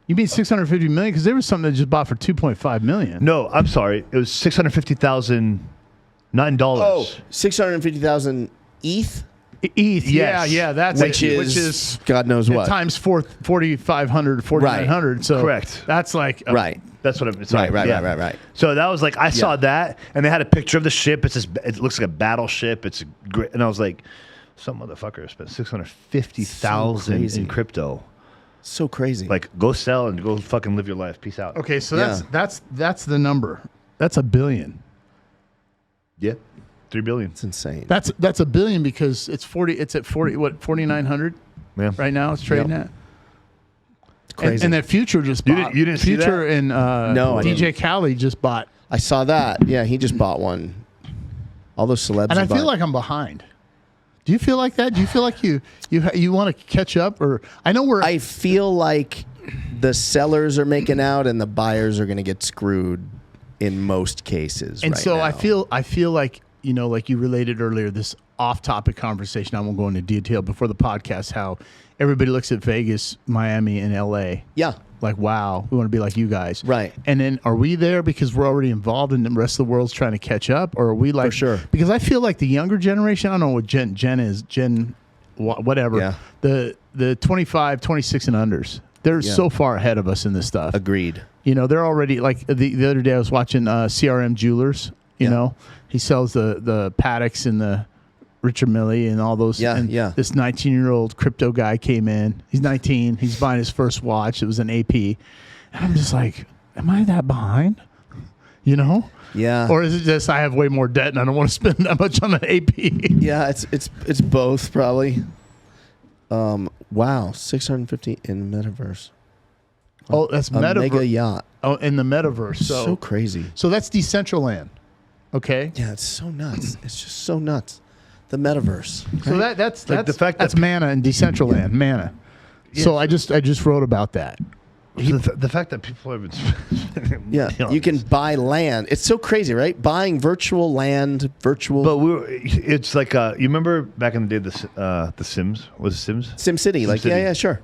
[SPEAKER 3] You mean 650 million? Because there was something that just bought for 2.5 million.
[SPEAKER 1] No, I'm sorry. It was $650,000. $9.
[SPEAKER 2] Oh, 650,000 ETH.
[SPEAKER 3] ETH,
[SPEAKER 1] yes.
[SPEAKER 3] yeah, that's
[SPEAKER 2] which is God knows what
[SPEAKER 3] times 4,500, 4,900.
[SPEAKER 2] Right.
[SPEAKER 3] So
[SPEAKER 1] correct.
[SPEAKER 3] That's like
[SPEAKER 2] right.
[SPEAKER 1] That's what I'm
[SPEAKER 2] saying. Right.
[SPEAKER 1] So that was like I saw that, and they had a picture of the ship. It looks like a battleship. It's great, and I was like, some motherfucker spent $650,000 in crypto.
[SPEAKER 2] So crazy.
[SPEAKER 1] Like, go sell and go fucking live your life. Peace out.
[SPEAKER 3] Okay, so that's the number. That's $1 billion.
[SPEAKER 1] Yeah. $3 billion.
[SPEAKER 2] It's insane.
[SPEAKER 3] That's $1 billion because it's 40. It's at 40. What 4,900?
[SPEAKER 1] Yeah.
[SPEAKER 3] Right now it's trading at.
[SPEAKER 2] It's crazy.
[SPEAKER 3] And that Future just bought.
[SPEAKER 1] You didn't see that?
[SPEAKER 3] Future and
[SPEAKER 2] no,
[SPEAKER 3] DJ Khaled just bought.
[SPEAKER 2] I saw that. Yeah, he just bought one. All those celebs.
[SPEAKER 3] And I feel like I'm behind. Do you feel like that? Do you feel like you want to catch up? Or I
[SPEAKER 2] feel like the sellers are making out and the buyers are going to get screwed in most cases.
[SPEAKER 3] And
[SPEAKER 2] right
[SPEAKER 3] so
[SPEAKER 2] now.
[SPEAKER 3] I feel like, like you related earlier, this off-topic conversation. I won't go into detail before the podcast. How everybody looks at Vegas, Miami, and LA.
[SPEAKER 2] Yeah.
[SPEAKER 3] Like, wow, we want to be like you guys.
[SPEAKER 2] Right.
[SPEAKER 3] And then are we there because we're already involved and the rest of the world's trying to catch up? Or are we like,
[SPEAKER 2] For sure.
[SPEAKER 3] Because I feel like the younger generation, I don't know what Gen is, whatever.
[SPEAKER 2] Yeah.
[SPEAKER 3] The 25, 26 and unders, they're so far ahead of us in this stuff.
[SPEAKER 2] Agreed.
[SPEAKER 3] You know, they're already like the other day I was watching CRM Jewelers, you know, he sells the Patek's and the Richard Mille and all those.
[SPEAKER 2] Yeah,
[SPEAKER 3] and this 19-year-old crypto guy came in. He's 19. He's buying his first watch. It was an AP. And I'm just like, am I that behind? You know?
[SPEAKER 2] Yeah.
[SPEAKER 3] Or is it just I have way more debt and I don't want to spend that much on an AP?
[SPEAKER 2] Yeah, it's both probably. Wow, 650 in metaverse.
[SPEAKER 3] Oh, that's
[SPEAKER 2] a mega yacht.
[SPEAKER 3] Oh, in the metaverse.
[SPEAKER 2] So crazy.
[SPEAKER 3] So that's Decentraland. Okay.
[SPEAKER 2] Yeah, it's so nuts. It's just so nuts. The metaverse. Right?
[SPEAKER 3] So that's
[SPEAKER 1] Like the fact
[SPEAKER 3] that's
[SPEAKER 1] that
[SPEAKER 3] Mana and Decentraland. Mana.
[SPEAKER 1] Yes.
[SPEAKER 3] So I just wrote about that.
[SPEAKER 1] The fact that people have been
[SPEAKER 2] Yeah, you can buy land. It's so crazy, right? Buying virtual land, virtual.
[SPEAKER 1] But it's like you remember back in the day the Sims was it Sims?
[SPEAKER 2] SimCity, like
[SPEAKER 1] SimCity.
[SPEAKER 2] yeah, sure.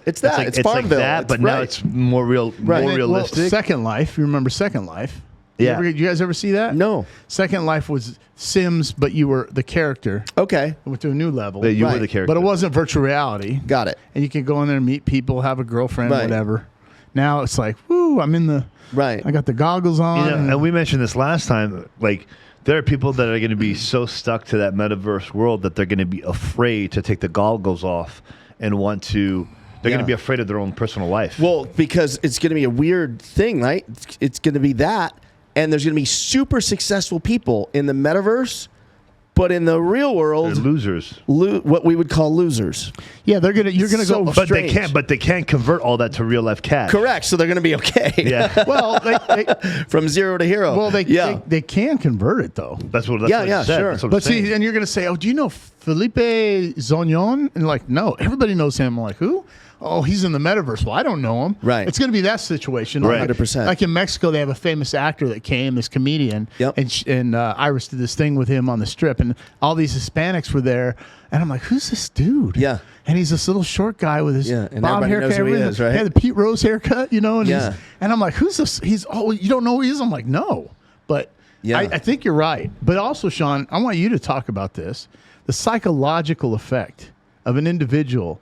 [SPEAKER 2] It's that.
[SPEAKER 1] Like,
[SPEAKER 2] It's
[SPEAKER 1] like
[SPEAKER 2] Farmville.
[SPEAKER 1] that, but now it's more real, more
[SPEAKER 3] Well,
[SPEAKER 1] realistic.
[SPEAKER 3] Second Life. You remember Second Life?
[SPEAKER 1] Yeah.
[SPEAKER 3] You guys ever see that?
[SPEAKER 2] No.
[SPEAKER 3] Second Life was Sims, but you were the character.
[SPEAKER 2] Okay,
[SPEAKER 3] It went to a new level.
[SPEAKER 1] That you were
[SPEAKER 2] Right.
[SPEAKER 1] the character,
[SPEAKER 3] But it wasn't virtual reality.
[SPEAKER 2] got it.
[SPEAKER 3] And you can go in there and meet people, have a girlfriend,
[SPEAKER 2] Right.
[SPEAKER 3] whatever. Now it's like, woo, I'm in the.
[SPEAKER 2] Right.
[SPEAKER 3] I got the goggles on.
[SPEAKER 1] You know, and we mentioned this last time. Like, there are people that are going to be so stuck to that metaverse world that they're going to be afraid to take the goggles off and want to. They're going to be afraid of their own personal life.
[SPEAKER 2] Well, because it's going to be a weird thing, right? It's going to be that, and there's going to be super successful people in the metaverse, but in the real
[SPEAKER 1] they're
[SPEAKER 2] world,
[SPEAKER 1] losers.
[SPEAKER 2] what we would call losers.
[SPEAKER 3] Yeah, you're gonna
[SPEAKER 2] So
[SPEAKER 3] go.
[SPEAKER 1] But
[SPEAKER 2] strange.
[SPEAKER 1] they can't convert all that to real life cash.
[SPEAKER 2] Correct. So they're going to be okay.
[SPEAKER 1] Yeah.
[SPEAKER 3] Well,
[SPEAKER 2] From zero to hero.
[SPEAKER 3] well, they can convert it though.
[SPEAKER 1] That's what.
[SPEAKER 2] Yeah,
[SPEAKER 1] what it
[SPEAKER 2] yeah,
[SPEAKER 1] said.
[SPEAKER 2] sure.
[SPEAKER 1] That's what
[SPEAKER 3] But
[SPEAKER 1] I'm saying.
[SPEAKER 3] see, and you're gonna say, "Oh, do you know Felipe Zognon?" And like, no, everybody knows him. I'm like, who? Oh, he's in the metaverse. Well, I don't know him.
[SPEAKER 2] Right.
[SPEAKER 3] It's gonna be that situation.
[SPEAKER 1] Right.
[SPEAKER 3] Like,
[SPEAKER 2] 100%.
[SPEAKER 3] Like in Mexico, they have a famous actor that came, this comedian.
[SPEAKER 2] Yep.
[SPEAKER 3] And Iris did this thing with him on the strip, and all these Hispanics were there, and I'm like, who's this dude?
[SPEAKER 2] Yeah.
[SPEAKER 3] And he's this little short guy with his
[SPEAKER 2] Yeah, and
[SPEAKER 3] bob
[SPEAKER 2] everybody
[SPEAKER 3] haircut.
[SPEAKER 2] knows who he
[SPEAKER 3] everything.
[SPEAKER 2] is, right?
[SPEAKER 3] Yeah, the Pete Rose haircut, you know. And
[SPEAKER 2] Yeah.
[SPEAKER 3] and I'm like, who's this? He's you don't know who he is? I'm like, no, but.
[SPEAKER 2] Yeah.
[SPEAKER 3] I think you're right. But also, Sean, I want you to talk about this. The psychological effect of an individual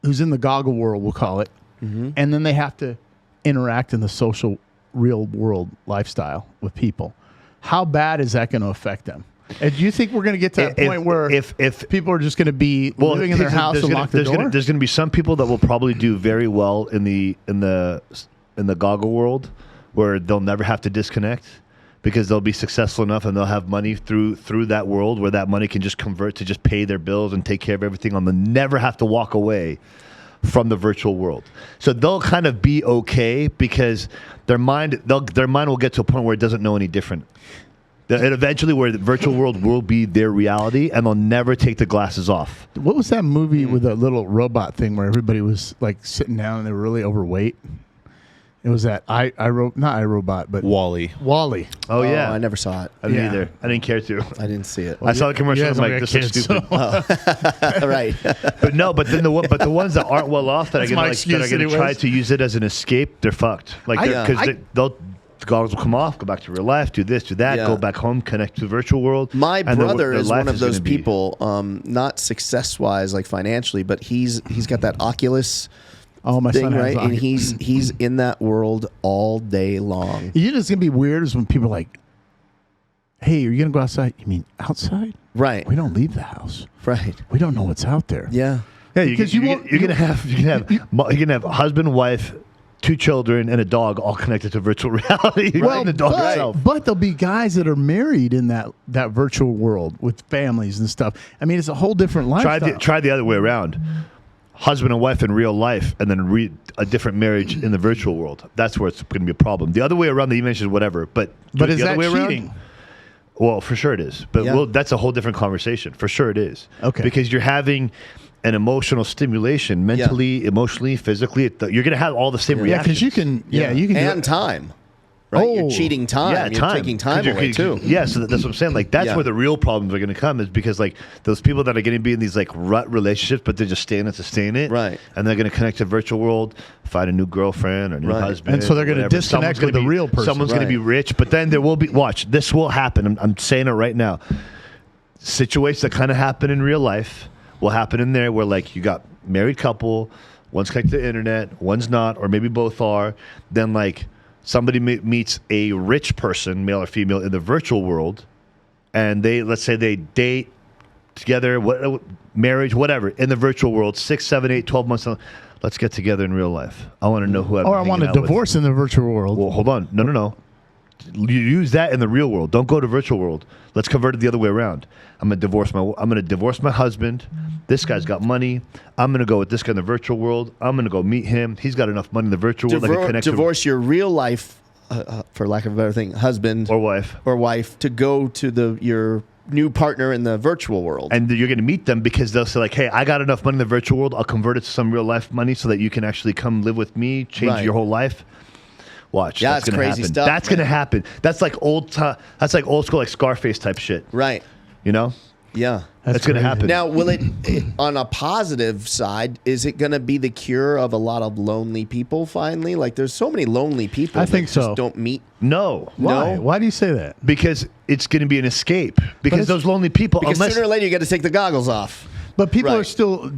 [SPEAKER 3] who's in the goggle world, we'll call it, and then they have to interact in the social, real world lifestyle with people. How bad is that going to affect them? And do you think we're going to get to that point where
[SPEAKER 1] if
[SPEAKER 3] people are just going to be living in their house and lock the door?
[SPEAKER 1] There's going to be some people that will probably do very well in the goggle world, where they'll never have to disconnect because they'll be successful enough and they'll have money through that world where that money can just convert to just pay their bills and take care of everything and they'll never have to walk away from the virtual world. So they'll kind of be okay because their mind will get to a point where it doesn't know any different. And eventually where the virtual world will be their reality and they'll never take the glasses off.
[SPEAKER 3] What was that movie with that little robot thing where everybody was like sitting down and they were really overweight? It was that not iRobot, but
[SPEAKER 4] Wally.
[SPEAKER 3] Wally.
[SPEAKER 1] Oh, yeah.
[SPEAKER 2] I never saw it.
[SPEAKER 1] I didn't
[SPEAKER 3] Yeah.
[SPEAKER 1] either. I didn't care to.
[SPEAKER 2] I didn't see it.
[SPEAKER 1] I saw the commercial.
[SPEAKER 3] You
[SPEAKER 1] I'm
[SPEAKER 3] guys
[SPEAKER 1] like,
[SPEAKER 3] don't
[SPEAKER 1] this
[SPEAKER 3] got
[SPEAKER 1] looks
[SPEAKER 3] kids,
[SPEAKER 1] stupid.
[SPEAKER 2] Right.
[SPEAKER 1] But no, but then the ones that aren't well off that are
[SPEAKER 3] That's my
[SPEAKER 1] going
[SPEAKER 3] excuse
[SPEAKER 1] to try
[SPEAKER 3] anyways.
[SPEAKER 1] to use it as an escape, they're fucked. Like because the goggles will come off, go back to real life, do this, do that,
[SPEAKER 2] Yeah.
[SPEAKER 1] go back home, connect to the virtual world.
[SPEAKER 2] My
[SPEAKER 1] and
[SPEAKER 2] brother
[SPEAKER 1] their
[SPEAKER 2] is
[SPEAKER 1] life
[SPEAKER 2] one of those
[SPEAKER 1] gonna be-
[SPEAKER 2] people, not success-wise, like financially, but he's got that Oculus
[SPEAKER 3] Oh, my
[SPEAKER 2] thing,
[SPEAKER 3] son has
[SPEAKER 2] right? And
[SPEAKER 3] Oculus.
[SPEAKER 2] he's in that world all day long.
[SPEAKER 3] You know, it's gonna be weird is when people are like, "Hey, are you gonna go outside?" You mean outside?
[SPEAKER 2] Right.
[SPEAKER 3] We don't leave the house.
[SPEAKER 2] Right.
[SPEAKER 3] We don't know what's out there.
[SPEAKER 2] Yeah.
[SPEAKER 1] Yeah,
[SPEAKER 3] Because
[SPEAKER 1] you're
[SPEAKER 3] you
[SPEAKER 1] gonna have husband, wife, 2 children, and a dog all connected to virtual reality.
[SPEAKER 3] Well,
[SPEAKER 1] and the dog itself.
[SPEAKER 3] but there'll be guys that are married in that virtual world with families and stuff. I mean, it's a whole different lifestyle.
[SPEAKER 1] Try the other way around. Husband and wife in real life, and then a different marriage in the virtual world. That's where it's going to be a problem. The other way around that you mentioned, whatever. But
[SPEAKER 3] But is
[SPEAKER 1] the other
[SPEAKER 3] that
[SPEAKER 1] way around?
[SPEAKER 3] cheating?
[SPEAKER 1] Well, for sure it is. But
[SPEAKER 2] Yeah.
[SPEAKER 1] that's a whole different conversation. For sure it is.
[SPEAKER 3] Okay.
[SPEAKER 1] Because you're having an emotional stimulation, mentally, emotionally, physically. You're going to have all the same
[SPEAKER 3] Yeah,
[SPEAKER 1] reactions.
[SPEAKER 3] because you can. Yeah, you can. do
[SPEAKER 2] And
[SPEAKER 3] it.
[SPEAKER 2] time. right?
[SPEAKER 1] Oh,
[SPEAKER 2] you're cheating time.
[SPEAKER 1] Yeah,
[SPEAKER 2] you're taking time away too.
[SPEAKER 1] Yeah, so that's what I'm saying. Like that's
[SPEAKER 2] Yeah.
[SPEAKER 1] where the real problems are going to come, is because like those people that are going to be in these like rut relationships, but they're just staying it to stay in it,
[SPEAKER 2] Right.
[SPEAKER 1] And they're going to connect to the virtual world, find a new girlfriend or new
[SPEAKER 2] Right.
[SPEAKER 1] husband,
[SPEAKER 3] And so they're going to
[SPEAKER 1] whatever.
[SPEAKER 3] disconnect
[SPEAKER 1] Someone's
[SPEAKER 3] with the
[SPEAKER 1] gonna be-
[SPEAKER 3] real person.
[SPEAKER 1] Someone's going
[SPEAKER 2] Right.
[SPEAKER 1] to be rich, but then there will be. Watch, this will happen. I'm saying it right now. Situations that kind of happen in real life will happen in there, where like you got married couple, one's connected to the internet, one's not, or maybe both are. Then like somebody meets a rich person, male or female, in the virtual world, and let's say they date together, marriage, whatever, in the virtual world, 6, 7, 8, 12 months. Let's get together in real life. I want to know who I'm
[SPEAKER 3] Or I want a
[SPEAKER 1] hanging out with.
[SPEAKER 3] divorce in the virtual world.
[SPEAKER 1] Well, hold on. No. You use that in the real world. Don't go to virtual world. Let's convert it the other way around. I'm gonna divorce my husband. This guy's got money. I'm gonna go with this guy in the virtual world. I'm gonna go meet him. He's got enough money in the virtual world. I can connect to
[SPEAKER 2] Divorce your real life, for lack of a better thing, husband
[SPEAKER 1] or wife.
[SPEAKER 2] or wife to go to your new partner in the virtual world.
[SPEAKER 1] And you're going to meet them because they'll say like, hey, I got enough money in the virtual world. I'll convert it to some real life money so that you can actually come live with me, change
[SPEAKER 2] Right.
[SPEAKER 1] your whole life. Watch.
[SPEAKER 2] Yeah,
[SPEAKER 1] that's
[SPEAKER 2] it's
[SPEAKER 1] gonna
[SPEAKER 2] crazy
[SPEAKER 1] happen.
[SPEAKER 2] stuff,
[SPEAKER 1] That's going to
[SPEAKER 2] man.
[SPEAKER 1] happen. That's like old school, like Scarface type shit.
[SPEAKER 2] Right.
[SPEAKER 1] You know?
[SPEAKER 2] Yeah.
[SPEAKER 1] That's going to
[SPEAKER 3] crazy.
[SPEAKER 1] happen.
[SPEAKER 2] Now, will it, on a positive side, is it going to be the cure of a lot of lonely people finally? Like, there's so many lonely people
[SPEAKER 3] I think
[SPEAKER 2] that
[SPEAKER 3] so.
[SPEAKER 2] just don't meet.
[SPEAKER 1] no.
[SPEAKER 3] Why?
[SPEAKER 2] No.
[SPEAKER 3] Why do you say that?
[SPEAKER 1] Because it's going to be an escape. Because those lonely people,
[SPEAKER 2] Because
[SPEAKER 1] unless
[SPEAKER 2] sooner or later, you got to take the goggles off.
[SPEAKER 3] But people
[SPEAKER 2] Right.
[SPEAKER 3] are still,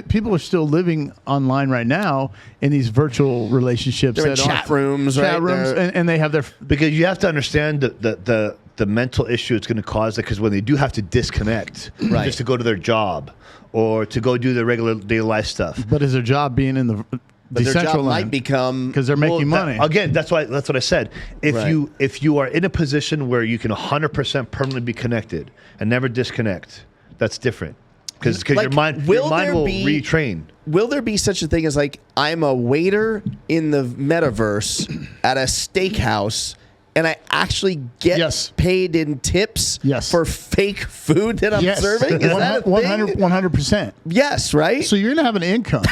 [SPEAKER 3] people are still living online right now in these virtual relationships.
[SPEAKER 2] They're in
[SPEAKER 3] that aren't-
[SPEAKER 2] chat rooms, right?
[SPEAKER 3] Chat rooms,
[SPEAKER 2] They're-
[SPEAKER 3] and they have their.
[SPEAKER 1] because you have to understand the mental issue it's going to cause, because when they do have to disconnect,
[SPEAKER 2] Right.
[SPEAKER 1] just to go to their job or to go do their regular day life stuff.
[SPEAKER 3] But is their job being in the
[SPEAKER 2] But their job
[SPEAKER 3] decentralized?
[SPEAKER 2] might become.
[SPEAKER 3] Because they're making
[SPEAKER 1] Well,
[SPEAKER 3] money.
[SPEAKER 1] Again, that's what I said. If
[SPEAKER 2] Right.
[SPEAKER 1] you are in a position where you can 100% permanently be connected and never disconnect, that's different. Because
[SPEAKER 2] Like,
[SPEAKER 1] your mind
[SPEAKER 2] will
[SPEAKER 1] will
[SPEAKER 2] there be-
[SPEAKER 1] retrain.
[SPEAKER 2] Will there be such a thing as like I'm a waiter in the metaverse at a steakhouse and I actually get
[SPEAKER 3] Yes.
[SPEAKER 2] paid in tips
[SPEAKER 3] Yes.
[SPEAKER 2] for fake food that I'm
[SPEAKER 3] Yes.
[SPEAKER 2] serving? Is that a thing?
[SPEAKER 3] 100%.
[SPEAKER 2] Yes, right?
[SPEAKER 3] So you're gonna have an income.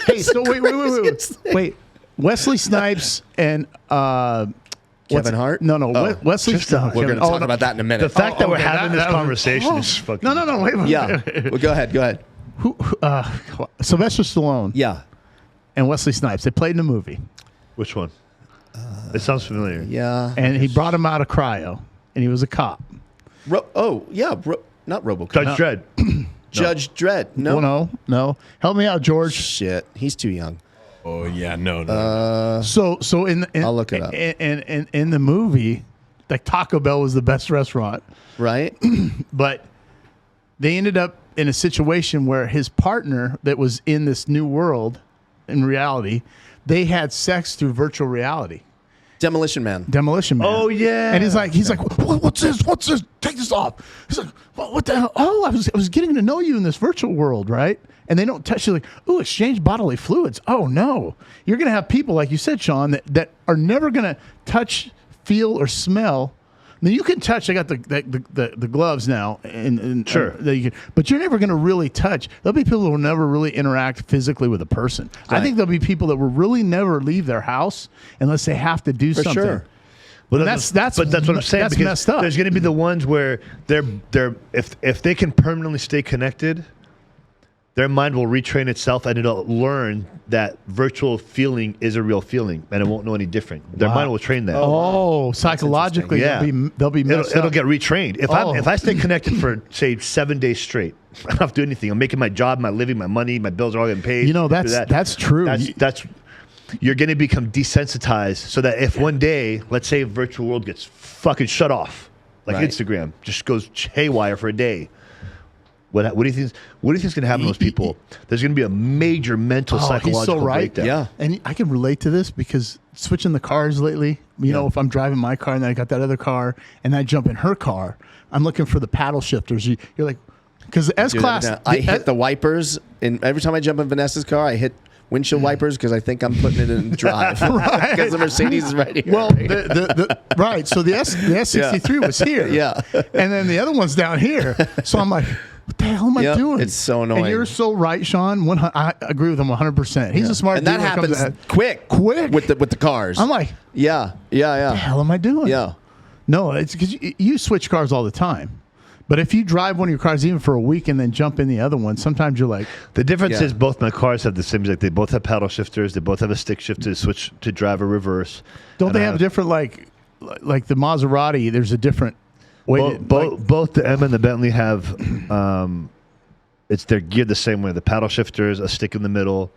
[SPEAKER 3] Hey, so wait. Wesley Snipes and
[SPEAKER 2] Kevin Hart?
[SPEAKER 3] No,
[SPEAKER 2] Oh.
[SPEAKER 3] Wesley
[SPEAKER 1] Tristan.
[SPEAKER 3] Snipes.
[SPEAKER 2] We're going to
[SPEAKER 3] Oh,
[SPEAKER 2] talk
[SPEAKER 3] no.
[SPEAKER 2] about that in a
[SPEAKER 1] The
[SPEAKER 2] minute.
[SPEAKER 1] fact that we're
[SPEAKER 3] okay,
[SPEAKER 1] having this
[SPEAKER 3] that-
[SPEAKER 1] conversation
[SPEAKER 3] oh.
[SPEAKER 1] is fucking.
[SPEAKER 3] No. Wait.
[SPEAKER 2] Yeah. Well, go ahead.
[SPEAKER 3] Who, Sylvester Stallone
[SPEAKER 2] Yeah.
[SPEAKER 3] and Wesley Snipes. They played in a movie,
[SPEAKER 1] Which one? It sounds familiar.
[SPEAKER 2] Yeah.
[SPEAKER 3] and he brought him out of cryo, and he was a cop.
[SPEAKER 2] Not RoboCop.
[SPEAKER 1] Judge Dredd.
[SPEAKER 2] Judge Dredd. No.
[SPEAKER 3] Oh, no. Help me out, George.
[SPEAKER 2] Shit. He's too young.
[SPEAKER 4] Oh yeah, no.
[SPEAKER 3] So in
[SPEAKER 2] I'll look it up.
[SPEAKER 3] In the movie, like Taco Bell was the best restaurant,
[SPEAKER 2] Right?
[SPEAKER 3] but they ended up in a situation where his partner that was in this new world, in reality, they had sex through virtual reality.
[SPEAKER 2] Demolition Man.
[SPEAKER 3] Demolition Man.
[SPEAKER 1] Oh, yeah.
[SPEAKER 3] And he's like, what's this? What's this? Take this off. He's like, what the hell? Oh, I was getting to know you in this virtual world, right? And they don't touch you, like, ooh, exchange bodily fluids. Oh no, you're gonna have people like you said, Sean, that are never gonna touch, feel, or smell. Now you can touch. I got the gloves now, and
[SPEAKER 1] Sure.
[SPEAKER 3] that you can, but you're never going to really touch. There'll be people who will never really interact physically with a person. I think there'll be people that will really never leave their house unless they have to do something.
[SPEAKER 2] sure.
[SPEAKER 1] Well,
[SPEAKER 3] That's
[SPEAKER 1] but that's what I'm saying.
[SPEAKER 3] that's
[SPEAKER 1] because
[SPEAKER 3] messed up.
[SPEAKER 1] There's going to be the ones where they're if they can permanently stay connected, their mind will retrain itself and it'll learn that virtual feeling is a real feeling and it won't know any different. Their
[SPEAKER 3] Wow.
[SPEAKER 1] mind will train that.
[SPEAKER 3] Oh, psychologically,
[SPEAKER 1] Yeah.
[SPEAKER 3] they'll be messed
[SPEAKER 1] It'll
[SPEAKER 3] up.
[SPEAKER 1] get retrained. If I stay connected for say 7 days straight, I don't have to do anything. I'm making my job, my living, my money, my bills are all getting paid.
[SPEAKER 3] You know,
[SPEAKER 1] Do
[SPEAKER 3] that's true.
[SPEAKER 1] That's you're going to become desensitized so that if one day, let's say virtual world gets fucking shut off, like
[SPEAKER 2] Right.
[SPEAKER 1] Instagram just goes haywire for a day. What do you think? What do you think is going to happen to those people? There's going to be a major mental, psychological
[SPEAKER 3] he's so right.
[SPEAKER 1] breakdown.
[SPEAKER 2] Yeah.
[SPEAKER 3] And I can relate to this because switching the cars lately, you know, if I'm driving my car and then I got that other car and I jump in her car, I'm looking for the paddle shifters. You're like, because S
[SPEAKER 2] Dude,
[SPEAKER 3] class,
[SPEAKER 2] I hit the wipers, and every time I jump in Vanessa's car, I hit windshield wipers because I think I'm putting it in drive.
[SPEAKER 3] Right.
[SPEAKER 2] Because the Mercedes is right here.
[SPEAKER 3] Well, right. So the S63 was here.
[SPEAKER 2] Yeah.
[SPEAKER 3] And then the other one's down here. So I'm like, what the hell am I doing?
[SPEAKER 2] It's so annoying.
[SPEAKER 3] And you're so right, Sean. I agree with him 100%. He's a smart
[SPEAKER 2] and
[SPEAKER 3] dude.
[SPEAKER 2] that happens quick with the cars.
[SPEAKER 3] I'm like,
[SPEAKER 2] what the
[SPEAKER 3] hell am I doing?
[SPEAKER 2] Yeah.
[SPEAKER 3] No, it's because you switch cars all the time. But if you drive one of your cars even for a week and then jump in the other one, sometimes you're like...
[SPEAKER 1] The difference is both my cars have the same, like they both have paddle shifters. They both have a stick shift to switch to drive or reverse.
[SPEAKER 3] Don't they have different, like the Maserati, there's a different way...
[SPEAKER 1] Both the M and the Bentley have... they're geared the same way. The paddle shifters, a stick in the middle,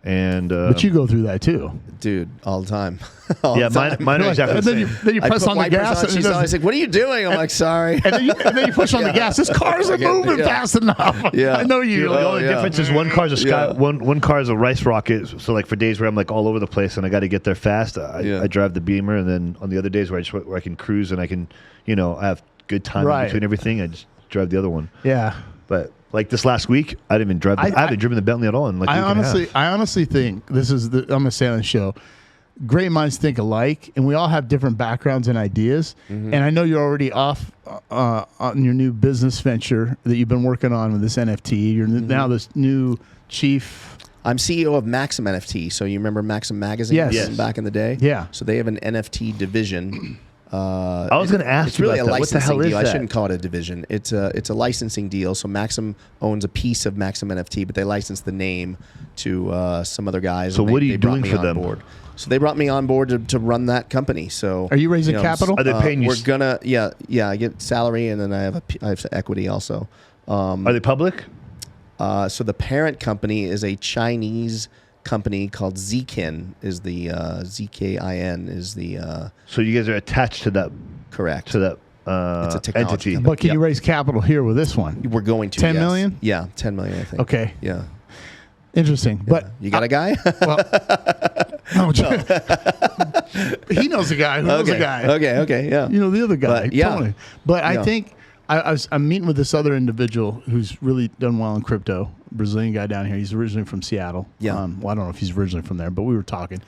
[SPEAKER 1] and...
[SPEAKER 3] but you go through that too.
[SPEAKER 2] Dude, all the time.
[SPEAKER 1] Mine are exactly the same.
[SPEAKER 3] Then you press on the gas.
[SPEAKER 2] And she's always like, what are you doing? I'm like, sorry.
[SPEAKER 3] And then you push on the gas. This car isn't moving fast enough.
[SPEAKER 2] Yeah.
[SPEAKER 3] I know you.
[SPEAKER 1] The only difference is one car's a sky, one car is a rice rocket. So like for days where I'm like all over the place and I got to get there fast, I drive the Beamer. And then on the other days where I can cruise and I can, I have good time in between everything, I just drive the other one.
[SPEAKER 3] Yeah.
[SPEAKER 1] But like this last week, I didn't even drive. I haven't driven the Bentley at all. And like
[SPEAKER 3] I honestly think this is I'm gonna say on the show. Great minds think alike, and we all have different backgrounds and ideas. Mm-hmm. And I know you're already off on your new business venture that you've been working on with this NFT. You're now this new chief.
[SPEAKER 2] I'm CEO of Maxim NFT. So you remember Maxim Magazine?
[SPEAKER 3] Yes.
[SPEAKER 2] Back in the day?
[SPEAKER 3] Yeah.
[SPEAKER 2] So they have an NFT division.
[SPEAKER 1] I was going to ask you
[SPEAKER 2] really
[SPEAKER 1] about
[SPEAKER 2] a
[SPEAKER 1] that. What the hell
[SPEAKER 2] licensing
[SPEAKER 1] is
[SPEAKER 2] deal.
[SPEAKER 1] that?
[SPEAKER 2] I shouldn't call it a division. It's a licensing deal. So Maxim owns a piece of Maxim NFT, but they license the name to some other guys.
[SPEAKER 1] So what are you doing for them?
[SPEAKER 2] Board. So they brought me on board to run that company. So
[SPEAKER 3] are you raising capital?
[SPEAKER 1] Are they paying you?
[SPEAKER 2] We're gonna I get salary and then I have equity also.
[SPEAKER 1] Are they public?
[SPEAKER 2] So the parent company is a Chinese company called Zkin. Is the ZKIN is the.
[SPEAKER 1] So you guys are attached to that.
[SPEAKER 2] Correct.
[SPEAKER 1] To that.
[SPEAKER 2] It's a technology
[SPEAKER 1] entity.
[SPEAKER 3] But can you raise capital here with this one?
[SPEAKER 2] We're going to
[SPEAKER 3] 10 million?
[SPEAKER 2] Yeah, 10 million. I think.
[SPEAKER 3] Okay.
[SPEAKER 2] Yeah.
[SPEAKER 3] Interesting, but
[SPEAKER 2] you got a guy?
[SPEAKER 3] Well, no, he knows a guy who knows a guy.
[SPEAKER 2] Okay, yeah.
[SPEAKER 3] You know the other guy,
[SPEAKER 2] But, yeah.
[SPEAKER 3] Tony. But I think I'm meeting with this other individual who's really done well in crypto. Brazilian guy down here. He's originally from Seattle.
[SPEAKER 2] Yeah.
[SPEAKER 3] Well, I don't know if he's originally from there, but we were talking.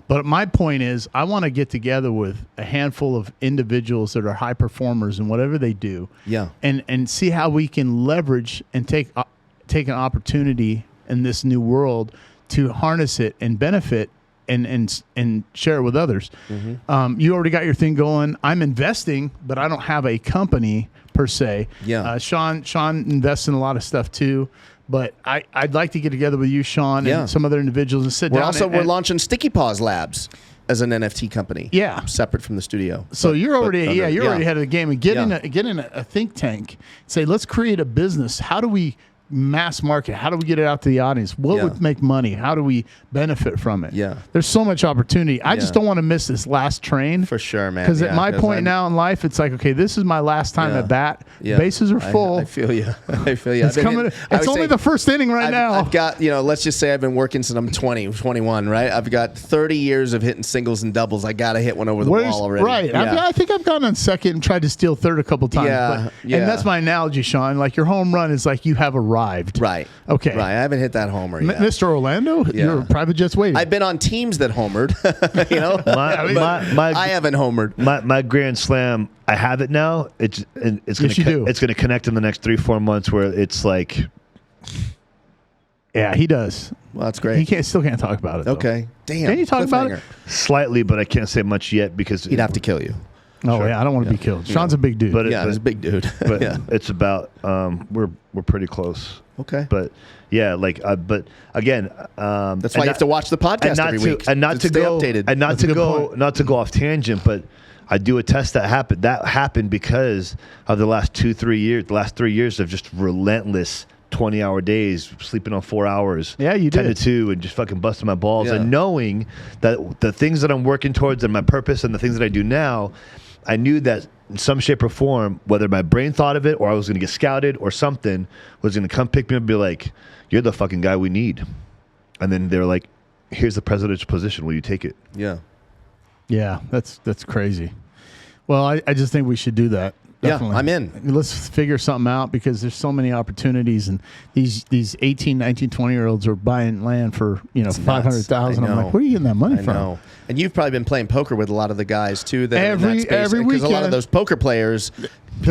[SPEAKER 3] But my point is, I want to get together with a handful of individuals that are high performers in whatever they do.
[SPEAKER 2] Yeah.
[SPEAKER 3] And see how we can leverage and take an opportunity in this new world to harness it and benefit and share it with others. Mm-hmm. You already got your thing going. I'm investing, but I don't have a company per se.
[SPEAKER 2] Yeah.
[SPEAKER 3] Sean invests in a lot of stuff too. But I'd like to get together with you, Sean, and some other individuals and sit down.
[SPEAKER 2] We're launching Sticky Paws Labs as an NFT company.
[SPEAKER 3] Yeah.
[SPEAKER 2] Separate from the studio.
[SPEAKER 3] So you're already already ahead of the game. And get in a think tank. Say, let's create a business. How do we mass market? How do we get it out to the audience? What would make money? How do we benefit from it?
[SPEAKER 2] Yeah.
[SPEAKER 3] There's so much opportunity. I just don't want to miss this last train.
[SPEAKER 2] For sure, man.
[SPEAKER 3] Because at my point now in life, it's like, okay, this is my last time at bat.
[SPEAKER 2] Yeah.
[SPEAKER 3] Bases are full.
[SPEAKER 2] I feel you. I feel you.
[SPEAKER 3] It's coming. It's only the first inning now.
[SPEAKER 2] I've got, let's just say I've been working since I'm 21, right? I've got 30 years of hitting singles and doubles. I got to hit one over the wall already.
[SPEAKER 3] Right.
[SPEAKER 2] Yeah.
[SPEAKER 3] I think I've gone on second and tried to steal third a couple times. And that's my analogy, Sean. Like your home run is like you have arrived.
[SPEAKER 2] Right.
[SPEAKER 3] Okay.
[SPEAKER 2] Right. I haven't hit that homer yet.
[SPEAKER 3] Mr. Orlando, your private jet's waiting.
[SPEAKER 2] I've been on teams that homered, I haven't homered.
[SPEAKER 1] My Grand Slam, I have it now. It's going to connect in the next 3-4 months where it's like.
[SPEAKER 3] Yeah, he does.
[SPEAKER 2] Well, that's great.
[SPEAKER 3] He still can't talk about it.
[SPEAKER 2] Okay. Damn.
[SPEAKER 3] Can you talk about it?
[SPEAKER 1] Slightly, but I can't say much yet because
[SPEAKER 2] he'd have to kill you.
[SPEAKER 3] Oh yeah, I don't want to be killed. Sean's a big dude.
[SPEAKER 2] He's a big dude.
[SPEAKER 1] But it's about we're pretty close.
[SPEAKER 2] Okay.
[SPEAKER 1] But but again,
[SPEAKER 2] that's why you have to watch the podcast every week
[SPEAKER 1] and not to
[SPEAKER 2] stay
[SPEAKER 1] go
[SPEAKER 2] updated.
[SPEAKER 1] And not to go off tangent, but I do attest that happened. That happened because of the last 2-3 years. The last 3 years of just relentless 20-hour days, sleeping on 4 hours.
[SPEAKER 3] Yeah, you
[SPEAKER 1] 10
[SPEAKER 3] did.
[SPEAKER 1] to 2, and just fucking busting my balls, and knowing that the things that I'm working towards and my purpose and the things that I do now. I knew that in some shape or form, whether my brain thought of it or I was going to get scouted or something, was going to come pick me up and be like, you're the fucking guy we need. And then they're like, here's the presidential position. Will you take it?
[SPEAKER 2] Yeah.
[SPEAKER 3] Yeah, that's crazy. Well, I just think we should do that. definitely.
[SPEAKER 2] Yeah, I'm in.
[SPEAKER 3] Let's figure something out because there's so many opportunities, and these 18, 19, 20-year-olds are buying land for $500,000. I'm like, where are you getting that money from?
[SPEAKER 2] Know. And you've probably been playing poker with a lot of the guys too.
[SPEAKER 3] Every weekend,
[SPEAKER 2] because a lot of those poker players,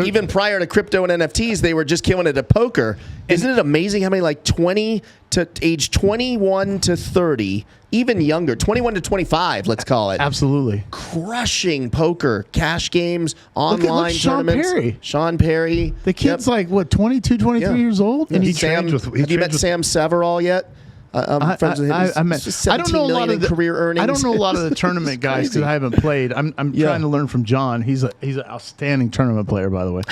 [SPEAKER 2] even prior to crypto and NFTs, they were just killing it at poker. Isn't it amazing how many like 20 to age 21 to 30, even younger, 21 to 25, let's call it.
[SPEAKER 3] Absolutely.
[SPEAKER 2] Crushing poker, cash games, online
[SPEAKER 3] look Sean
[SPEAKER 2] tournaments.
[SPEAKER 3] Perry.
[SPEAKER 2] Sean Perry.
[SPEAKER 3] The kid's like, what, 22, 23 years old?
[SPEAKER 2] And have you met Sam Severall yet? I'm friends with him.
[SPEAKER 3] I don't know a lot of the
[SPEAKER 2] career earnings.
[SPEAKER 3] I don't know a lot of the tournament guys because I haven't played. I'm trying to learn from John. He's an outstanding tournament player, by the way.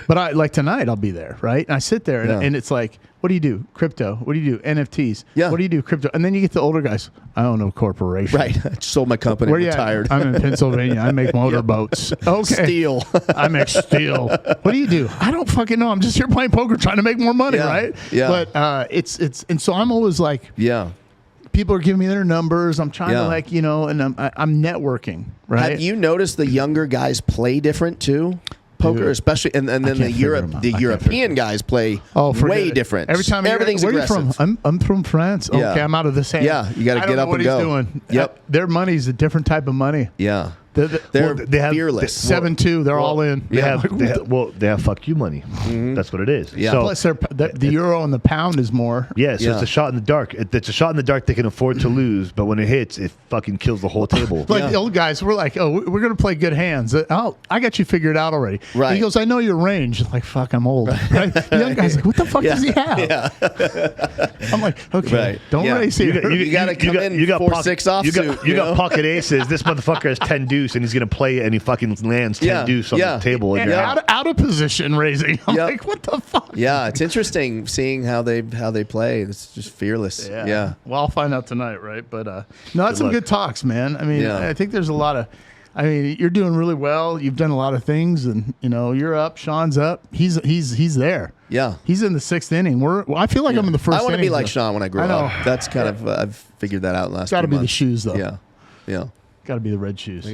[SPEAKER 3] But I like tonight. I'll be there, right? And I sit there and it's like, what do you do? Crypto. What do you do? NFTs.
[SPEAKER 2] Yeah.
[SPEAKER 3] What do you do? Crypto. And then you get the older guys. I own a corporation.
[SPEAKER 2] Right. I sold my company.
[SPEAKER 3] Where you
[SPEAKER 2] retired.
[SPEAKER 3] I'm in Pennsylvania. I make motorboats. Okay.
[SPEAKER 2] Steel.
[SPEAKER 3] I make steel. What do you do? I don't fucking know. I'm just here playing poker, trying to make more money, right?
[SPEAKER 2] Yeah.
[SPEAKER 3] But it's and so I'm always like, people are giving me their numbers. I'm trying to and I'm networking, right?
[SPEAKER 2] Have you noticed the younger guys play different too? Poker, especially, and then the European guys play way different.
[SPEAKER 3] Every time
[SPEAKER 2] everything's
[SPEAKER 3] where
[SPEAKER 2] aggressive.
[SPEAKER 3] Are you from? I'm from France.
[SPEAKER 2] Yeah.
[SPEAKER 3] Okay, I'm out of this hand.
[SPEAKER 2] Yeah, you got to get up and go.
[SPEAKER 3] What he's doing.
[SPEAKER 2] Yep,
[SPEAKER 3] their money's a different type of money.
[SPEAKER 2] Yeah.
[SPEAKER 3] They have
[SPEAKER 2] fearless.
[SPEAKER 3] 7-2. They're all in.
[SPEAKER 1] They have fuck you money. Mm-hmm. That's what it is.
[SPEAKER 2] Yeah.
[SPEAKER 1] So,
[SPEAKER 3] plus, the euro and the pound is more.
[SPEAKER 1] Yeah. So it's a shot in the dark. It's a shot in the dark they can afford to lose, but when it hits, it fucking kills the whole table.
[SPEAKER 3] Like the old guys, we're like, oh, we're gonna play good hands. Oh, I got you figured out already.
[SPEAKER 2] Right.
[SPEAKER 3] He goes, I know your range. Like, fuck, I'm old. Right? The young guy's like, what the fuck does he have?
[SPEAKER 2] Yeah.
[SPEAKER 3] I'm like, okay, don't race here.
[SPEAKER 2] You got to come in 4-6 offsuit.
[SPEAKER 1] You got pocket aces. This motherfucker has 10 deuce, and he's gonna play. And he fucking lands 10 deuce on the table.
[SPEAKER 3] And out of position raising. I'm like, what the fuck?
[SPEAKER 2] Yeah, it's interesting seeing how they play. It's just fearless. Yeah.
[SPEAKER 3] Well, I'll find out tonight, right? But no, that's some good talks, man. I mean, I think there's a lot of. I mean, you're doing really well. You've done a lot of things, and you're up. Sean's up. He's there.
[SPEAKER 2] Yeah,
[SPEAKER 3] he's in the 6th inning. I feel like I'm in the 1st inning.
[SPEAKER 2] I want to be like Sean when I grow up. That's kind of I've figured that out last.
[SPEAKER 3] Got to be the shoes, though.
[SPEAKER 2] Yeah.
[SPEAKER 3] Got to be the red shoes.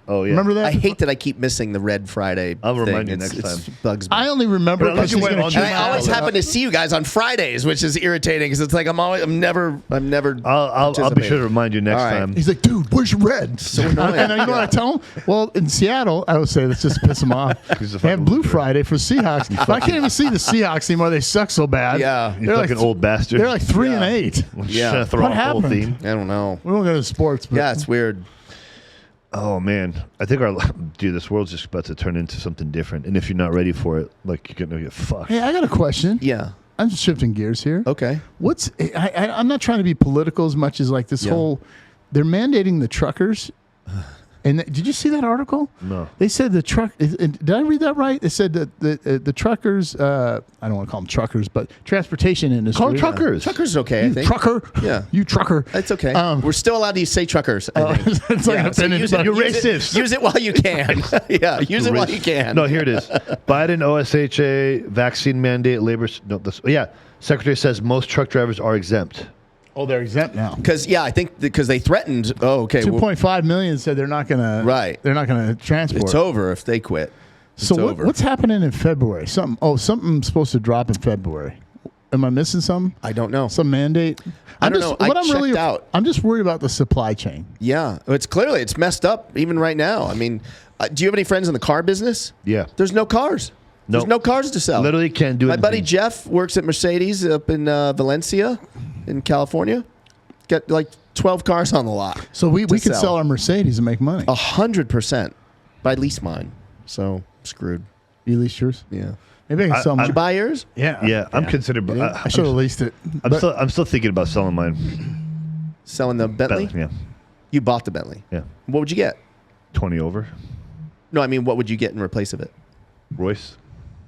[SPEAKER 1] Oh yeah.
[SPEAKER 3] Remember that?
[SPEAKER 2] I hate that I keep missing the Red Friday.
[SPEAKER 1] I'll remind you
[SPEAKER 2] thing.
[SPEAKER 1] next time.
[SPEAKER 2] It bugs me.
[SPEAKER 3] I only remember because he's going to
[SPEAKER 2] And I always happen to see you guys on Fridays, which is irritating because it's like I'm never.
[SPEAKER 1] I'll be sure to remind you next time.
[SPEAKER 3] He's like, dude, where's your red?
[SPEAKER 2] So annoying.
[SPEAKER 3] And you know what I tell him? Well, in Seattle, I would say let's just piss him off. They have Blue Friday for Seahawks, but I can't even see the Seahawks anymore. They suck so bad.
[SPEAKER 2] Yeah,
[SPEAKER 1] you fucking old bastard.
[SPEAKER 3] They're like 3-8.
[SPEAKER 2] Yeah,
[SPEAKER 1] what happened?
[SPEAKER 2] I don't know.
[SPEAKER 3] We won't go to sports. But
[SPEAKER 2] Yeah, it's weird.
[SPEAKER 1] Oh man, I think this world's just about to turn into something different. And if you're not ready for it, like you're gonna get fucked.
[SPEAKER 3] Hey, I got a question.
[SPEAKER 2] Yeah.
[SPEAKER 3] I'm just shifting gears here.
[SPEAKER 2] Okay.
[SPEAKER 3] I'm not trying to be political as much as like this whole. They're mandating the truckers. And did you see that article?
[SPEAKER 1] No.
[SPEAKER 3] They said the truck. Did I read that right? They said that the truckers. I don't want to call them truckers, but transportation industry.
[SPEAKER 1] Call them truckers.
[SPEAKER 2] Truckers is okay. I think.
[SPEAKER 3] Trucker.
[SPEAKER 2] Yeah.
[SPEAKER 3] You trucker.
[SPEAKER 2] It's okay. We're still allowed to say truckers. I think.
[SPEAKER 3] It's like
[SPEAKER 1] You're racist.
[SPEAKER 2] Use it while you can. Yeah. Use it while you can.
[SPEAKER 1] No, here it is. Biden OSHA vaccine mandate labor. No, Secretary says most truck drivers are exempt.
[SPEAKER 3] Oh, they're exempt now.
[SPEAKER 2] Because I think because they threatened. Oh, okay.
[SPEAKER 3] 2.5 million said they're not going to.
[SPEAKER 2] Right.
[SPEAKER 3] They're not going to transport.
[SPEAKER 2] It's over if they quit.
[SPEAKER 3] So what's happening in February? Something's supposed to drop in February. Am I missing something?
[SPEAKER 2] I don't know.
[SPEAKER 3] Some mandate?
[SPEAKER 2] I don't know. I checked out.
[SPEAKER 3] I'm just worried about the supply chain.
[SPEAKER 2] Yeah, it's messed up even right now. I mean, do you have any friends in the car business?
[SPEAKER 1] Yeah.
[SPEAKER 2] There's no cars.
[SPEAKER 1] Nope.
[SPEAKER 2] There's no cars to sell.
[SPEAKER 1] Literally can't do it.
[SPEAKER 2] My buddy Jeff works at Mercedes up in Valencia, in California. Got like 12 cars on the lot.
[SPEAKER 3] So we could sell our Mercedes and make money.
[SPEAKER 2] 100%. But I lease mine, so screwed.
[SPEAKER 3] You leased yours?
[SPEAKER 2] Yeah.
[SPEAKER 3] Maybe I can sell mine.
[SPEAKER 2] Did you buy yours?
[SPEAKER 3] Yeah.
[SPEAKER 1] Yeah, I'm considering.
[SPEAKER 3] I should have leased it.
[SPEAKER 1] I'm still thinking about selling mine.
[SPEAKER 2] Selling the Bentley?
[SPEAKER 1] Yeah.
[SPEAKER 2] You bought the Bentley?
[SPEAKER 1] Yeah.
[SPEAKER 2] What would you get?
[SPEAKER 1] 20 over.
[SPEAKER 2] No, I mean, what would you get in replace of it?
[SPEAKER 1] Royce.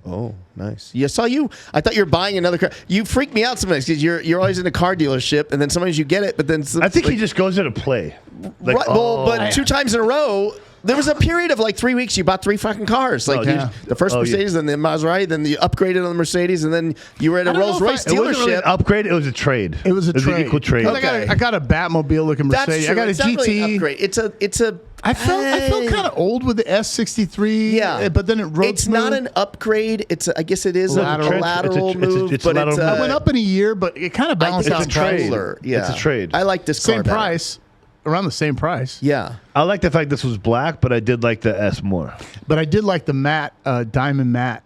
[SPEAKER 2] Oh, nice. Yeah, saw you. I thought you were buying another car. You freak me out sometimes because you're always in a car dealership, and then sometimes you get it, but then
[SPEAKER 1] I think he just goes there to play. Like,
[SPEAKER 2] right, but 2 times in a row, There was a period of like 3 weeks. You bought 3 fucking cars. Like the first Mercedes, then the Maserati, then you upgraded on the Mercedes, and then you were at a Rolls Royce dealership.
[SPEAKER 1] It wasn't really an upgrade. It was a trade.
[SPEAKER 3] It was a trade.
[SPEAKER 1] An equal trade.
[SPEAKER 3] Okay. I got a Batmobile looking Mercedes.
[SPEAKER 2] That's true.
[SPEAKER 3] I got a
[SPEAKER 2] it's not
[SPEAKER 3] GT.
[SPEAKER 2] really an upgrade. It's a.
[SPEAKER 3] I felt kind of old with the S63.
[SPEAKER 2] Yeah,
[SPEAKER 3] but then it rode
[SPEAKER 2] It's
[SPEAKER 3] smooth.
[SPEAKER 2] not an upgrade. I guess it is a lateral move.
[SPEAKER 1] It's a lateral move.
[SPEAKER 3] It went up in a year, but it kind of balanced out.
[SPEAKER 1] It's a trade.
[SPEAKER 2] Yeah.
[SPEAKER 1] It's a trade.
[SPEAKER 2] I like this
[SPEAKER 3] Same
[SPEAKER 2] car
[SPEAKER 3] price. Around the same price.
[SPEAKER 2] Yeah.
[SPEAKER 1] I like the fact this was black, but I did like the S more.
[SPEAKER 3] But I did like the matte, diamond matte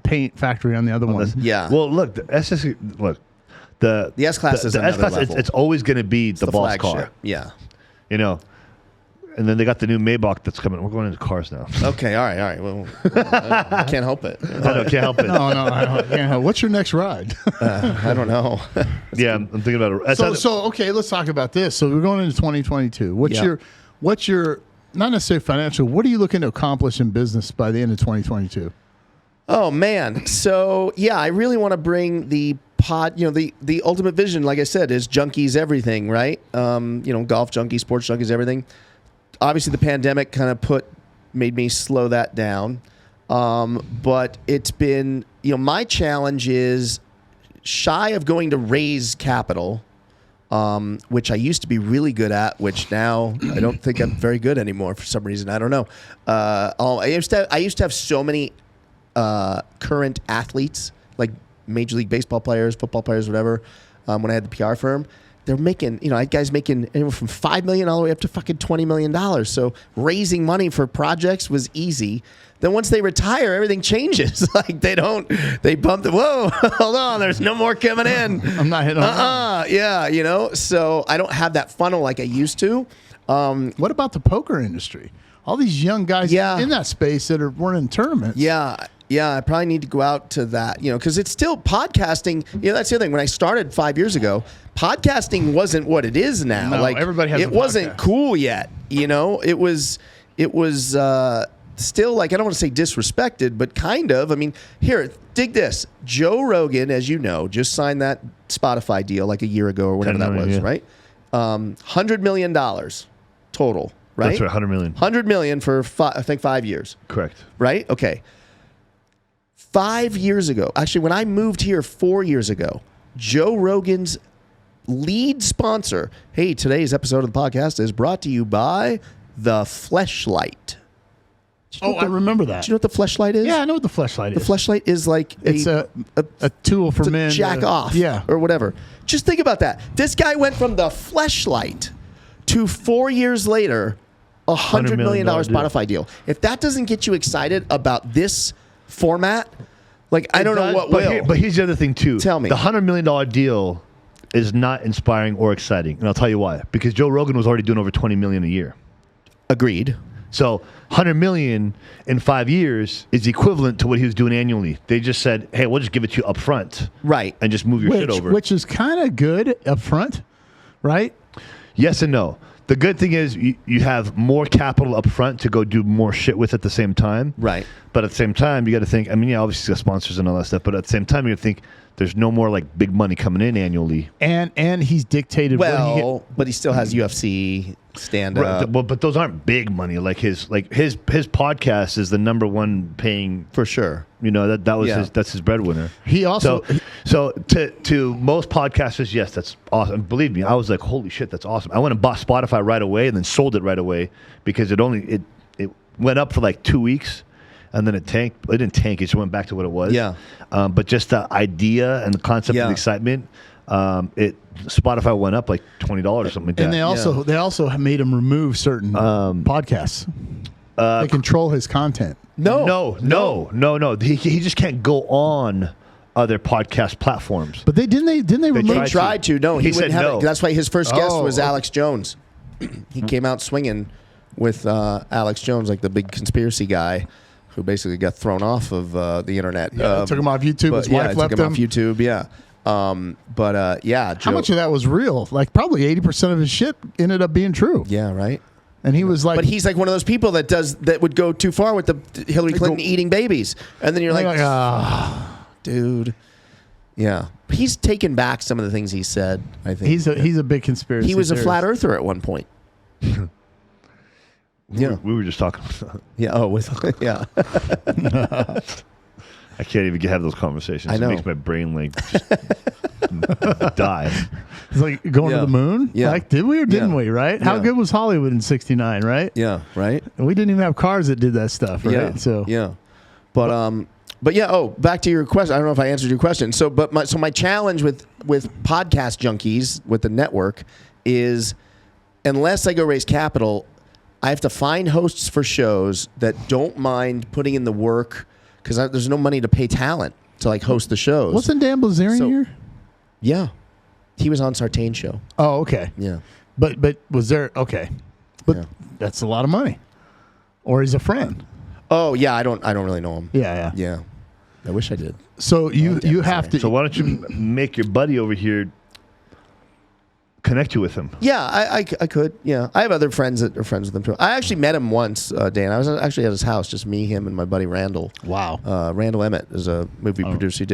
[SPEAKER 3] paint factory on the other one.
[SPEAKER 2] Yeah.
[SPEAKER 1] Well, look, the the
[SPEAKER 2] S-Class is
[SPEAKER 1] the
[SPEAKER 2] another
[SPEAKER 1] S-Class.
[SPEAKER 2] level.
[SPEAKER 1] It's always going to be the boss
[SPEAKER 2] flagship.
[SPEAKER 1] car.
[SPEAKER 2] Yeah.
[SPEAKER 1] You know. And then they got the new Maybach that's coming. We're going into cars now.
[SPEAKER 2] Okay. All right. Well, I can't help it.
[SPEAKER 1] I can't help it.
[SPEAKER 3] No, I can't help. What's your next ride?
[SPEAKER 2] I don't know.
[SPEAKER 1] Yeah, I'm thinking about it.
[SPEAKER 3] So okay, let's talk about this. So we're going into 2022. What's your not necessarily financial? What are you looking to accomplish in business by the end of 2022?
[SPEAKER 2] Oh man. So yeah, I really want to bring the the ultimate vision, like I said, is junkies everything, right? Golf junkies, sports junkies, everything. Obviously, the pandemic kind of made me slow that down. But it's been, my challenge is shy of going to raise capital, which I used to be really good at, which now I don't think I'm very good anymore for some reason. I don't know. I used to have so many current athletes, like Major League Baseball players, football players, whatever, when I had the PR firm. They're making, I had guys making anywhere from $5 million all the way up to fucking $20 million. So raising money for projects was easy. Then once they retire, everything changes. Like they bump the, whoa, hold on, there's no more coming in.
[SPEAKER 3] I'm not hitting on
[SPEAKER 2] Yeah, so I don't have that funnel like I used to.
[SPEAKER 3] What about the poker industry? All these young guys in that space that are running tournaments.
[SPEAKER 2] Yeah, I probably need to go out to that, because it's still podcasting. That's the other thing. When I started 5 years ago, podcasting wasn't what it is now.
[SPEAKER 3] No,
[SPEAKER 2] like
[SPEAKER 3] everybody has.
[SPEAKER 2] It wasn't cool yet. It was still like, I don't want to say disrespected, but kind of. I mean, here, dig this. Joe Rogan, as you know, just signed that Spotify deal like a year ago or whatever that was, right? $100 million total, right?
[SPEAKER 1] That's right, $100 million.
[SPEAKER 2] $100 million for I think 5 years.
[SPEAKER 1] Correct.
[SPEAKER 2] Right? Okay. 5 years ago, actually, when I moved here 4 years ago, Joe Rogan's lead sponsor, hey, today's episode of the podcast is brought to you by the Fleshlight.
[SPEAKER 3] I remember that.
[SPEAKER 2] Do you know what the Fleshlight is?
[SPEAKER 3] Yeah, I know what the Fleshlight is.
[SPEAKER 2] The Fleshlight is like
[SPEAKER 3] it's a tool for men
[SPEAKER 2] jack off, or whatever. Just think about that. This guy went from the Fleshlight to 4 years later, $100 million Spotify deal. If that doesn't get you excited about this format, like I don't know what will.
[SPEAKER 1] But here's the other thing too.
[SPEAKER 2] Tell me.
[SPEAKER 1] The $100 million deal is not inspiring or exciting, and I'll tell you why. Because Joe Rogan was already doing over $20 million a year.
[SPEAKER 2] Agreed.
[SPEAKER 1] So $100 million in 5 years is equivalent to what he was doing annually. They just said, "Hey, we'll just give it to you up front,
[SPEAKER 2] right,
[SPEAKER 1] and just move your shit over."
[SPEAKER 3] Which is kind of good up front, right?
[SPEAKER 1] Yes and no. The good thing is you have more capital up front to go do more shit with at the same time.
[SPEAKER 2] Right.
[SPEAKER 1] But at the same time, you got to think, obviously he's got sponsors and all that stuff, but at the same time, you got to think there's no more like big money coming in annually.
[SPEAKER 3] And he's dictated.
[SPEAKER 2] But he still has UFC stand up.
[SPEAKER 1] Right, but those aren't big money. Like his podcast is the number one paying
[SPEAKER 2] for sure.
[SPEAKER 1] That was that's his breadwinner.
[SPEAKER 3] He also
[SPEAKER 1] so to most podcasters, yes, that's awesome. Believe me, I was like, holy shit, that's awesome. I went and bought Spotify right away and then sold it right away because it went up for like 2 weeks. And then it tanked. It didn't tank. It just went back to what it was.
[SPEAKER 2] Yeah.
[SPEAKER 1] But just the idea and the concept and the excitement, Spotify went up like $20 or something like that.
[SPEAKER 3] And they also made him remove certain podcasts. They control his content.
[SPEAKER 1] No. He just can't go on other podcast platforms.
[SPEAKER 3] But they didn't they remove?
[SPEAKER 2] They tried to. No, he wouldn't have
[SPEAKER 1] no.
[SPEAKER 2] it. That's why his first guest was Alex Jones. He came out swinging with Alex Jones, like the big conspiracy guy, who basically got thrown off of the internet.
[SPEAKER 3] Took him off YouTube. His wife left
[SPEAKER 2] took him off YouTube. Yeah. Joe,
[SPEAKER 3] how much of that was real? Like probably 80% of his shit ended up being true.
[SPEAKER 2] Yeah, right.
[SPEAKER 3] And he was like,
[SPEAKER 2] but he's like one of those people that would go too far with the Hillary Clinton eating babies, and then you're like, dude. Yeah, he's taken back some of the things he said. I think
[SPEAKER 3] he's a big conspiracy.
[SPEAKER 2] He was
[SPEAKER 3] theorist.
[SPEAKER 2] a flat earther at one point.
[SPEAKER 1] We were just talking.
[SPEAKER 2] Yeah. Oh, with yeah.
[SPEAKER 1] I can't even have those conversations.
[SPEAKER 2] I know.
[SPEAKER 1] It makes my brain like just die.
[SPEAKER 3] It's like going to the moon.
[SPEAKER 2] Yeah.
[SPEAKER 3] Like, did we or didn't we? Right? How
[SPEAKER 2] Yeah.
[SPEAKER 3] good was Hollywood in '69? Right?
[SPEAKER 2] Yeah. Right.
[SPEAKER 3] And we didn't even have cars that did that stuff. Right?
[SPEAKER 2] Yeah.
[SPEAKER 3] So
[SPEAKER 2] yeah. But yeah. Oh, back to your question. I don't know if I answered your question. So, my challenge with podcast junkies with the network is, unless I go raise capital, I have to find hosts for shows that don't mind putting in the work, because there's no money to pay talent to like host the shows.
[SPEAKER 3] wasn't Dan Blazarian here?
[SPEAKER 2] Yeah, he was on Sartain show.
[SPEAKER 3] Oh, okay.
[SPEAKER 2] Yeah,
[SPEAKER 3] But was there okay? But
[SPEAKER 2] Yeah.
[SPEAKER 3] that's a lot of money. Or he's a friend.
[SPEAKER 2] Oh yeah, I don't really know him.
[SPEAKER 3] Yeah.
[SPEAKER 2] Yeah, I wish I did.
[SPEAKER 3] So you have to.
[SPEAKER 1] So why don't you make your buddy over here connect you with him?
[SPEAKER 2] Yeah, I could. Yeah, I have other friends that are friends with him too. I actually met him once, Dan. I was actually at his house, just me, him, and my buddy Randall.
[SPEAKER 3] Wow.
[SPEAKER 2] Randall Emmett is a movie producer.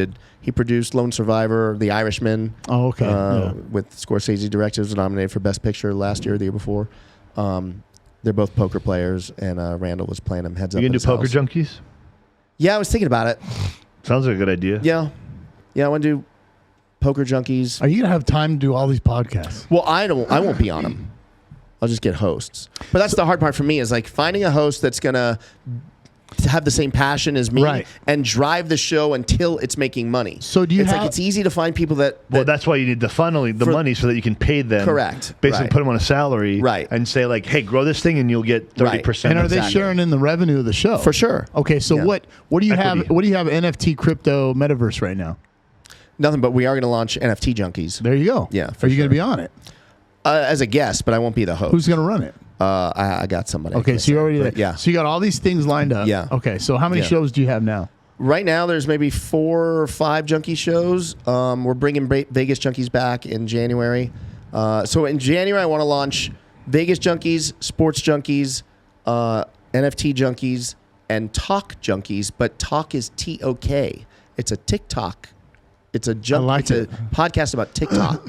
[SPEAKER 2] He produced Lone Survivor, The Irishman.
[SPEAKER 3] Oh, okay.
[SPEAKER 2] With Scorsese directed, was nominated for Best Picture last year, or the year before. They're both poker players, and Randall was playing him heads up.
[SPEAKER 1] You gonna
[SPEAKER 2] at
[SPEAKER 1] do Poker
[SPEAKER 2] his house.
[SPEAKER 1] Junkies?
[SPEAKER 2] Yeah, I was thinking about it.
[SPEAKER 1] Sounds like a good idea.
[SPEAKER 2] Yeah, I want to do Poker Junkies.
[SPEAKER 3] Are you gonna have time to do all these podcasts?
[SPEAKER 2] Well, I won't be on them. I'll just get hosts. But that's the hard part for me, is like finding a host that's gonna have the same passion as me,
[SPEAKER 3] Right.
[SPEAKER 2] and drive the show until it's making money.
[SPEAKER 3] So do you
[SPEAKER 2] It's
[SPEAKER 3] have?
[SPEAKER 2] like it's easy to find people that
[SPEAKER 1] Well, that's why you need the funneling, the money, so that you can pay them.
[SPEAKER 2] Correct.
[SPEAKER 1] Basically,
[SPEAKER 2] Right.
[SPEAKER 1] put them on a salary.
[SPEAKER 2] Right.
[SPEAKER 1] And say like, hey, grow this thing, and you'll get 30%.
[SPEAKER 3] and are they
[SPEAKER 2] exactly.
[SPEAKER 3] sharing in the revenue of the show?
[SPEAKER 2] for sure.
[SPEAKER 3] Okay, so
[SPEAKER 2] Yeah.
[SPEAKER 3] what do you have?
[SPEAKER 1] Equity.
[SPEAKER 3] What do you have? NFT, crypto, metaverse right now.
[SPEAKER 2] Nothing, but we are going to launch NFT Junkies
[SPEAKER 3] There you go.
[SPEAKER 2] Yeah, for
[SPEAKER 3] Are you going
[SPEAKER 2] sure.
[SPEAKER 3] to be on it?
[SPEAKER 2] As a guest, but I won't be the host.
[SPEAKER 3] Who's going to run it?
[SPEAKER 2] I got somebody. I
[SPEAKER 3] Okay,
[SPEAKER 2] can't
[SPEAKER 3] so you
[SPEAKER 2] say,
[SPEAKER 3] already
[SPEAKER 2] but yeah.
[SPEAKER 3] So you got all these things lined up.
[SPEAKER 2] Yeah.
[SPEAKER 3] Okay, so how many
[SPEAKER 2] Yeah.
[SPEAKER 3] shows do you have now?
[SPEAKER 2] Right now, there's maybe 4 or 5 junkie shows. We're bringing Vegas Junkies back in January. So in January, I want to launch Vegas Junkies, Sports Junkies, NFT Junkies, and Talk Junkies. But Talk is TOK. It's a TikTok. It's a
[SPEAKER 3] like
[SPEAKER 2] It's a podcast about TikTok.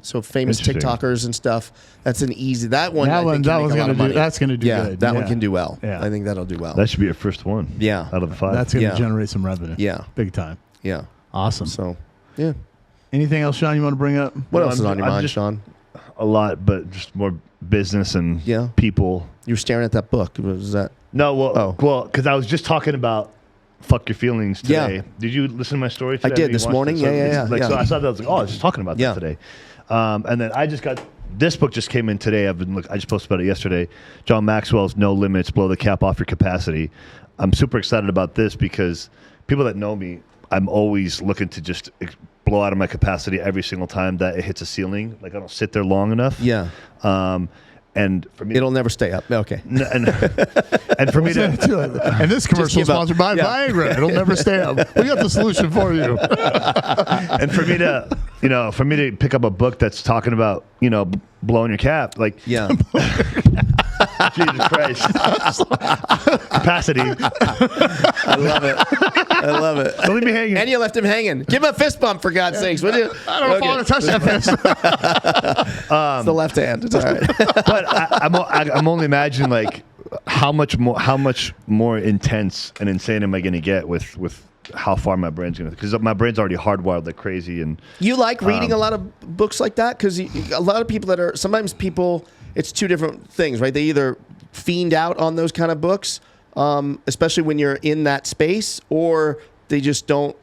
[SPEAKER 2] So famous
[SPEAKER 1] Interesting.
[SPEAKER 2] TikTokers and stuff. That's an easy. That one. I think,
[SPEAKER 3] That
[SPEAKER 2] can
[SPEAKER 3] one's
[SPEAKER 2] make a lot
[SPEAKER 3] going to
[SPEAKER 2] of
[SPEAKER 3] do.
[SPEAKER 2] money.
[SPEAKER 3] That's going to do
[SPEAKER 2] Yeah,
[SPEAKER 3] good.
[SPEAKER 2] that one can do well.
[SPEAKER 3] Yeah.
[SPEAKER 2] I think that'll do well.
[SPEAKER 1] That should be your first one.
[SPEAKER 2] Yeah.
[SPEAKER 1] Out of the 5.
[SPEAKER 3] That's going to
[SPEAKER 2] Yeah.
[SPEAKER 3] generate some revenue.
[SPEAKER 2] Yeah.
[SPEAKER 3] Big time.
[SPEAKER 2] Yeah.
[SPEAKER 3] Awesome.
[SPEAKER 2] So, yeah.
[SPEAKER 3] Anything else, Sean? You want to bring up?
[SPEAKER 2] What
[SPEAKER 1] No,
[SPEAKER 2] else is on your
[SPEAKER 1] I'm
[SPEAKER 2] mind,
[SPEAKER 1] just-
[SPEAKER 2] Sean?
[SPEAKER 1] a lot, but just more business and
[SPEAKER 2] Yeah.
[SPEAKER 1] people.
[SPEAKER 2] You were staring at that book. Was that?
[SPEAKER 1] No,
[SPEAKER 2] Oh.
[SPEAKER 1] well, because I was just talking about fuck your feelings today.
[SPEAKER 2] Yeah.
[SPEAKER 1] Did you listen to my story today?
[SPEAKER 2] I did
[SPEAKER 1] You
[SPEAKER 2] this
[SPEAKER 1] watched
[SPEAKER 2] morning.
[SPEAKER 1] it? So
[SPEAKER 2] Yeah.
[SPEAKER 1] it's like,
[SPEAKER 2] Yeah.
[SPEAKER 1] So I saw that. I was like, oh, I was just talking about that
[SPEAKER 2] Yeah.
[SPEAKER 1] today. And then I just got this book just came in today. I just posted about it yesterday. John Maxwell's No Limits, Blow the Cap Off Your Capacity. I'm super excited about this because people that know me, I'm always looking to just blow out of my capacity every single time that it hits a ceiling. Like I don't sit there long enough.
[SPEAKER 2] Yeah.
[SPEAKER 1] And for me,
[SPEAKER 2] It'll never stay up. Okay.
[SPEAKER 1] and for me to
[SPEAKER 3] And this commercial is
[SPEAKER 2] give up.
[SPEAKER 3] sponsored by
[SPEAKER 2] Yeah.
[SPEAKER 3] Viagra. It'll never stay up. We got the solution for you.
[SPEAKER 1] and for me to pick up a book that's talking about blowing your cap, like
[SPEAKER 2] Yeah.
[SPEAKER 1] Jesus Christ, capacity.
[SPEAKER 2] I love it. I love it.
[SPEAKER 1] Don't leave me hanging.
[SPEAKER 2] And you left him hanging. Give him a fist bump, for God's sakes, would you?
[SPEAKER 3] I don't know if I want to touch that fist.
[SPEAKER 2] It's the left hand. It's all right.
[SPEAKER 1] But I'm only imagining like how much more intense and insane am I going to get with how far my brain's going to, because my brain's already hardwired like crazy. And
[SPEAKER 2] You like reading a lot of books like that? Because a lot of people sometimes people, it's two different things, right? They either fiend out on those kind of books, especially when you're in that space, or they just don't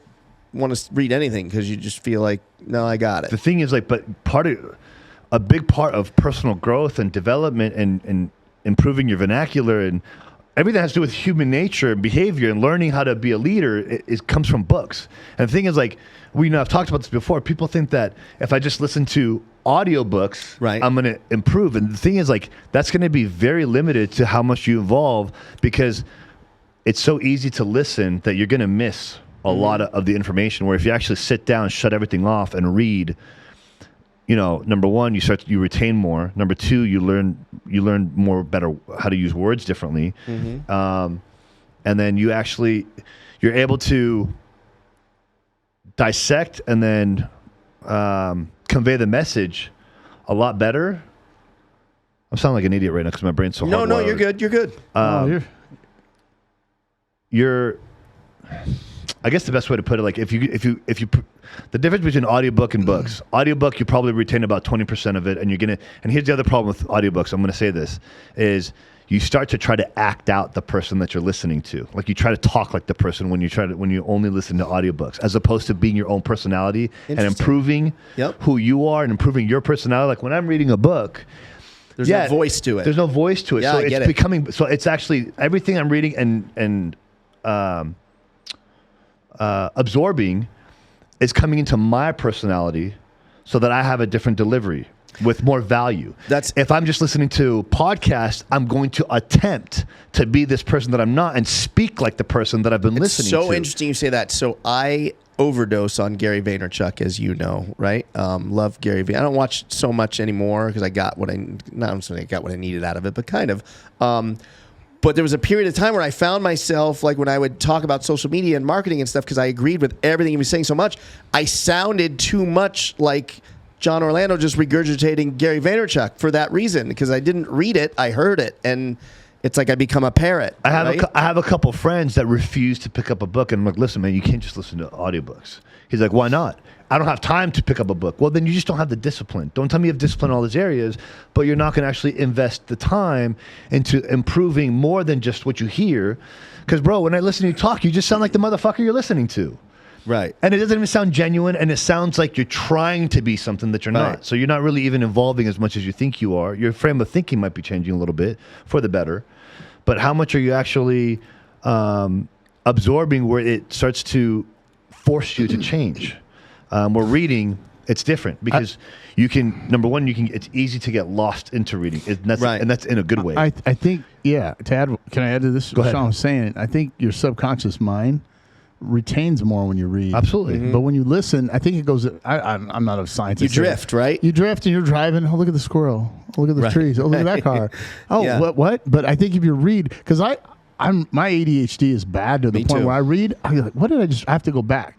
[SPEAKER 2] want to read anything because you just feel like, no, I got it.
[SPEAKER 1] the thing is, like, but a big part of personal growth and development and improving your vernacular and everything that has to do with human nature and behavior and learning how to be a leader it comes from books. And the thing is, like, I've talked about this before. People think that if I just listen to audiobooks,
[SPEAKER 2] right,
[SPEAKER 1] I'm going to improve. And the thing is, like, that's going to be very limited to how much you evolve, because it's so easy to listen that you're going to miss a lot of the information. Where if you actually sit down, shut everything off, and read, number one, you retain more. Number two, you learn more better how to use words differently. And then you're able to dissect and then convey the message a lot better I'm sounding like an idiot right now because my brain's so hard.
[SPEAKER 2] No, you're good. You're good.
[SPEAKER 1] You're. I guess the best way to put it, like if you, the difference between audiobook and books. Audiobook, you probably retain about 20% of it, and you're gonna. And here's the other problem with audiobooks. I'm gonna say this is. You start to try to act out the person that you're listening to. Like you try to talk like the person when you only listen to audiobooks, as opposed to being your own personality and improving who you are and improving your personality. Like when I'm reading a book,
[SPEAKER 2] there's no voice to it.
[SPEAKER 1] There's no voice to it.
[SPEAKER 2] Yeah,
[SPEAKER 1] so
[SPEAKER 2] I get
[SPEAKER 1] it's
[SPEAKER 2] it.
[SPEAKER 1] becoming, so it's actually everything I'm reading and absorbing is coming into my personality so that I have a different delivery with more value. If I'm just listening to podcasts, I'm going to attempt to be this person that I'm not and speak like the person that I've been listening to.
[SPEAKER 2] So interesting you say that. So I overdose on Gary Vaynerchuk, as you know, right? Love Gary V. I don't watch so much anymore because I got what I needed out of it, but kind of. But there was a period of time where I found myself, like when I would talk about social media and marketing and stuff, because I agreed with everything he was saying so much, I sounded too much like John Orlando just regurgitating Gary Vaynerchuk for that reason, because I didn't read it, I heard it, and it's like I become a parrot.
[SPEAKER 1] I have a couple friends that refuse to pick up a book, and I'm like, listen, man, you can't just listen to audiobooks. He's like, why not? I don't have time to pick up a book. Well, then you just don't have the discipline. Don't tell me you have discipline in all these areas, but you're not going to actually invest the time into improving more than just what you hear. Because, bro, when I listen to you talk, you just sound like the motherfucker you're listening to.
[SPEAKER 2] Right.
[SPEAKER 1] And it doesn't even sound genuine, and it sounds like you're trying to be something that you're not. So you're not really even evolving as much as you think you are. Your frame of thinking might be changing a little bit for the better. But how much are you actually absorbing where it starts to force you to change? Where reading, it's different because you can, number one, it's easy to get lost into reading. And that's in a good way.
[SPEAKER 3] I think, can I add to this?
[SPEAKER 1] Go ahead.
[SPEAKER 3] Sean was saying, I think your subconscious mind retains more when you read.
[SPEAKER 1] Absolutely.
[SPEAKER 3] Mm-hmm. But when you listen, I think it goes, I'm not a scientist.
[SPEAKER 2] You drift, right?
[SPEAKER 3] You drift and you're driving. Oh, look at the squirrel. Oh, look at the trees. Oh, look at that car. Oh, what? But I think if you read, because my ADHD is bad to the point where I read, I'm like, what did I just, I have to go back.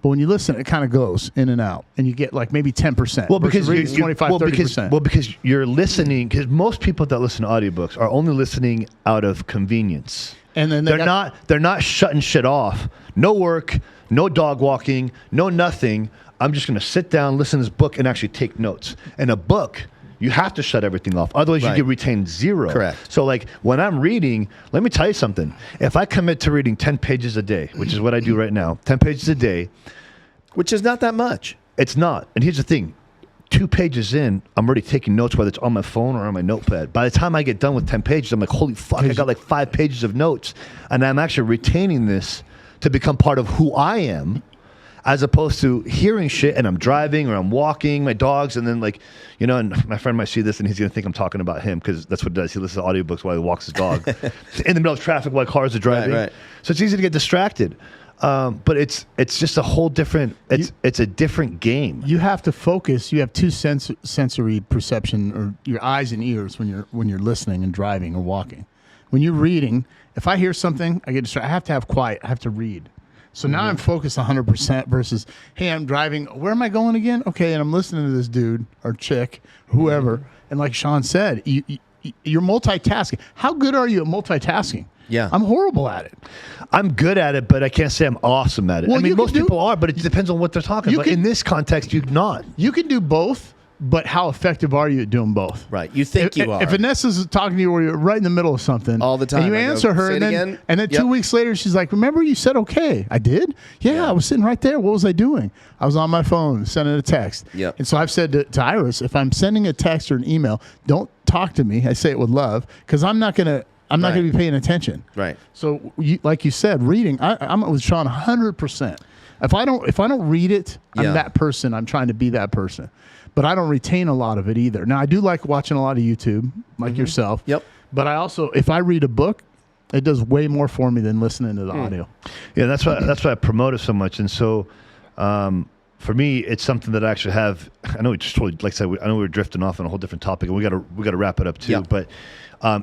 [SPEAKER 3] But when you listen, it kind of goes in and out, and you get like maybe 10%.
[SPEAKER 1] Well, because
[SPEAKER 3] you're 25, 30%.
[SPEAKER 1] Because you're listening. Because most people that listen to audiobooks are only listening out of convenience, and then they're not shutting shit off. No work, no dog walking, no nothing. I'm just going to sit down, listen to this book, and actually take notes. In a book, you have to shut everything off. Otherwise, you get retained zero.
[SPEAKER 2] Correct.
[SPEAKER 1] So, like, when I'm reading, let me tell you something. If I commit to reading 10 pages a day, which is what I do right now, 10 pages a day.
[SPEAKER 2] Which is not that much.
[SPEAKER 1] It's not. And here's the thing. 2 pages in, I'm already taking notes, whether it's on my phone or on my notepad. By the time I get done with 10 pages, I'm like, holy fuck, I got like 5 pages of notes. And I'm actually retaining this to become part of who I am, as opposed to hearing shit and I'm driving or I'm walking my dogs, and then and my friend might see this and he's going to think I'm talking about him, because that's what he does. He listens to audiobooks while he walks his dog in the middle of traffic while cars are driving. Right. So it's easy to get distracted. But it's just a whole different, it's a different game.
[SPEAKER 3] You have to focus. You have two sensory perception, or your eyes and ears, when you're listening and driving or walking. When you're reading, if I hear something, I get distracted. I have to have quiet. I have to read. So now I'm focused 100% versus, hey, I'm driving. Where am I going again? Okay, and I'm listening to this dude or chick, whoever. And like Sean said, you're multitasking. How good are you at multitasking?
[SPEAKER 2] Yeah.
[SPEAKER 3] I'm horrible at it.
[SPEAKER 1] I'm good at it, but I can't say I'm awesome at it.
[SPEAKER 3] Well,
[SPEAKER 1] I mean, most people are, but it depends on what they're talking about. In this context, you're not.
[SPEAKER 3] You can do both, but how effective are you at doing both?
[SPEAKER 2] Right. You think you are.
[SPEAKER 3] If Vanessa's talking to you where you're right in the middle of something.
[SPEAKER 2] All the time.
[SPEAKER 3] And you answer her, and then 2 weeks later, she's like, remember you said okay? I did? Yeah, I was sitting right there. What was I doing? I was on my phone sending a text.
[SPEAKER 2] Yep.
[SPEAKER 3] And so I've said to Iris, if I'm sending a text or an email, don't talk to me. I say it with love, because I'm not going to be paying attention.
[SPEAKER 2] Right.
[SPEAKER 3] So, like you said, reading, I'm with Sean 100%. If I don't read it, I'm that person. I'm trying to be that person. But I don't retain a lot of it either. Now, I do like watching a lot of YouTube, like yourself.
[SPEAKER 2] Yep.
[SPEAKER 3] But I also, if I read a book, it does way more for me than listening to the audio.
[SPEAKER 1] Yeah, that's why I promote it so much. And so, for me, it's something that I actually have. I know we just totally, like I said, I know we're drifting off on a whole different topic, and we got to wrap it up too. Yep. But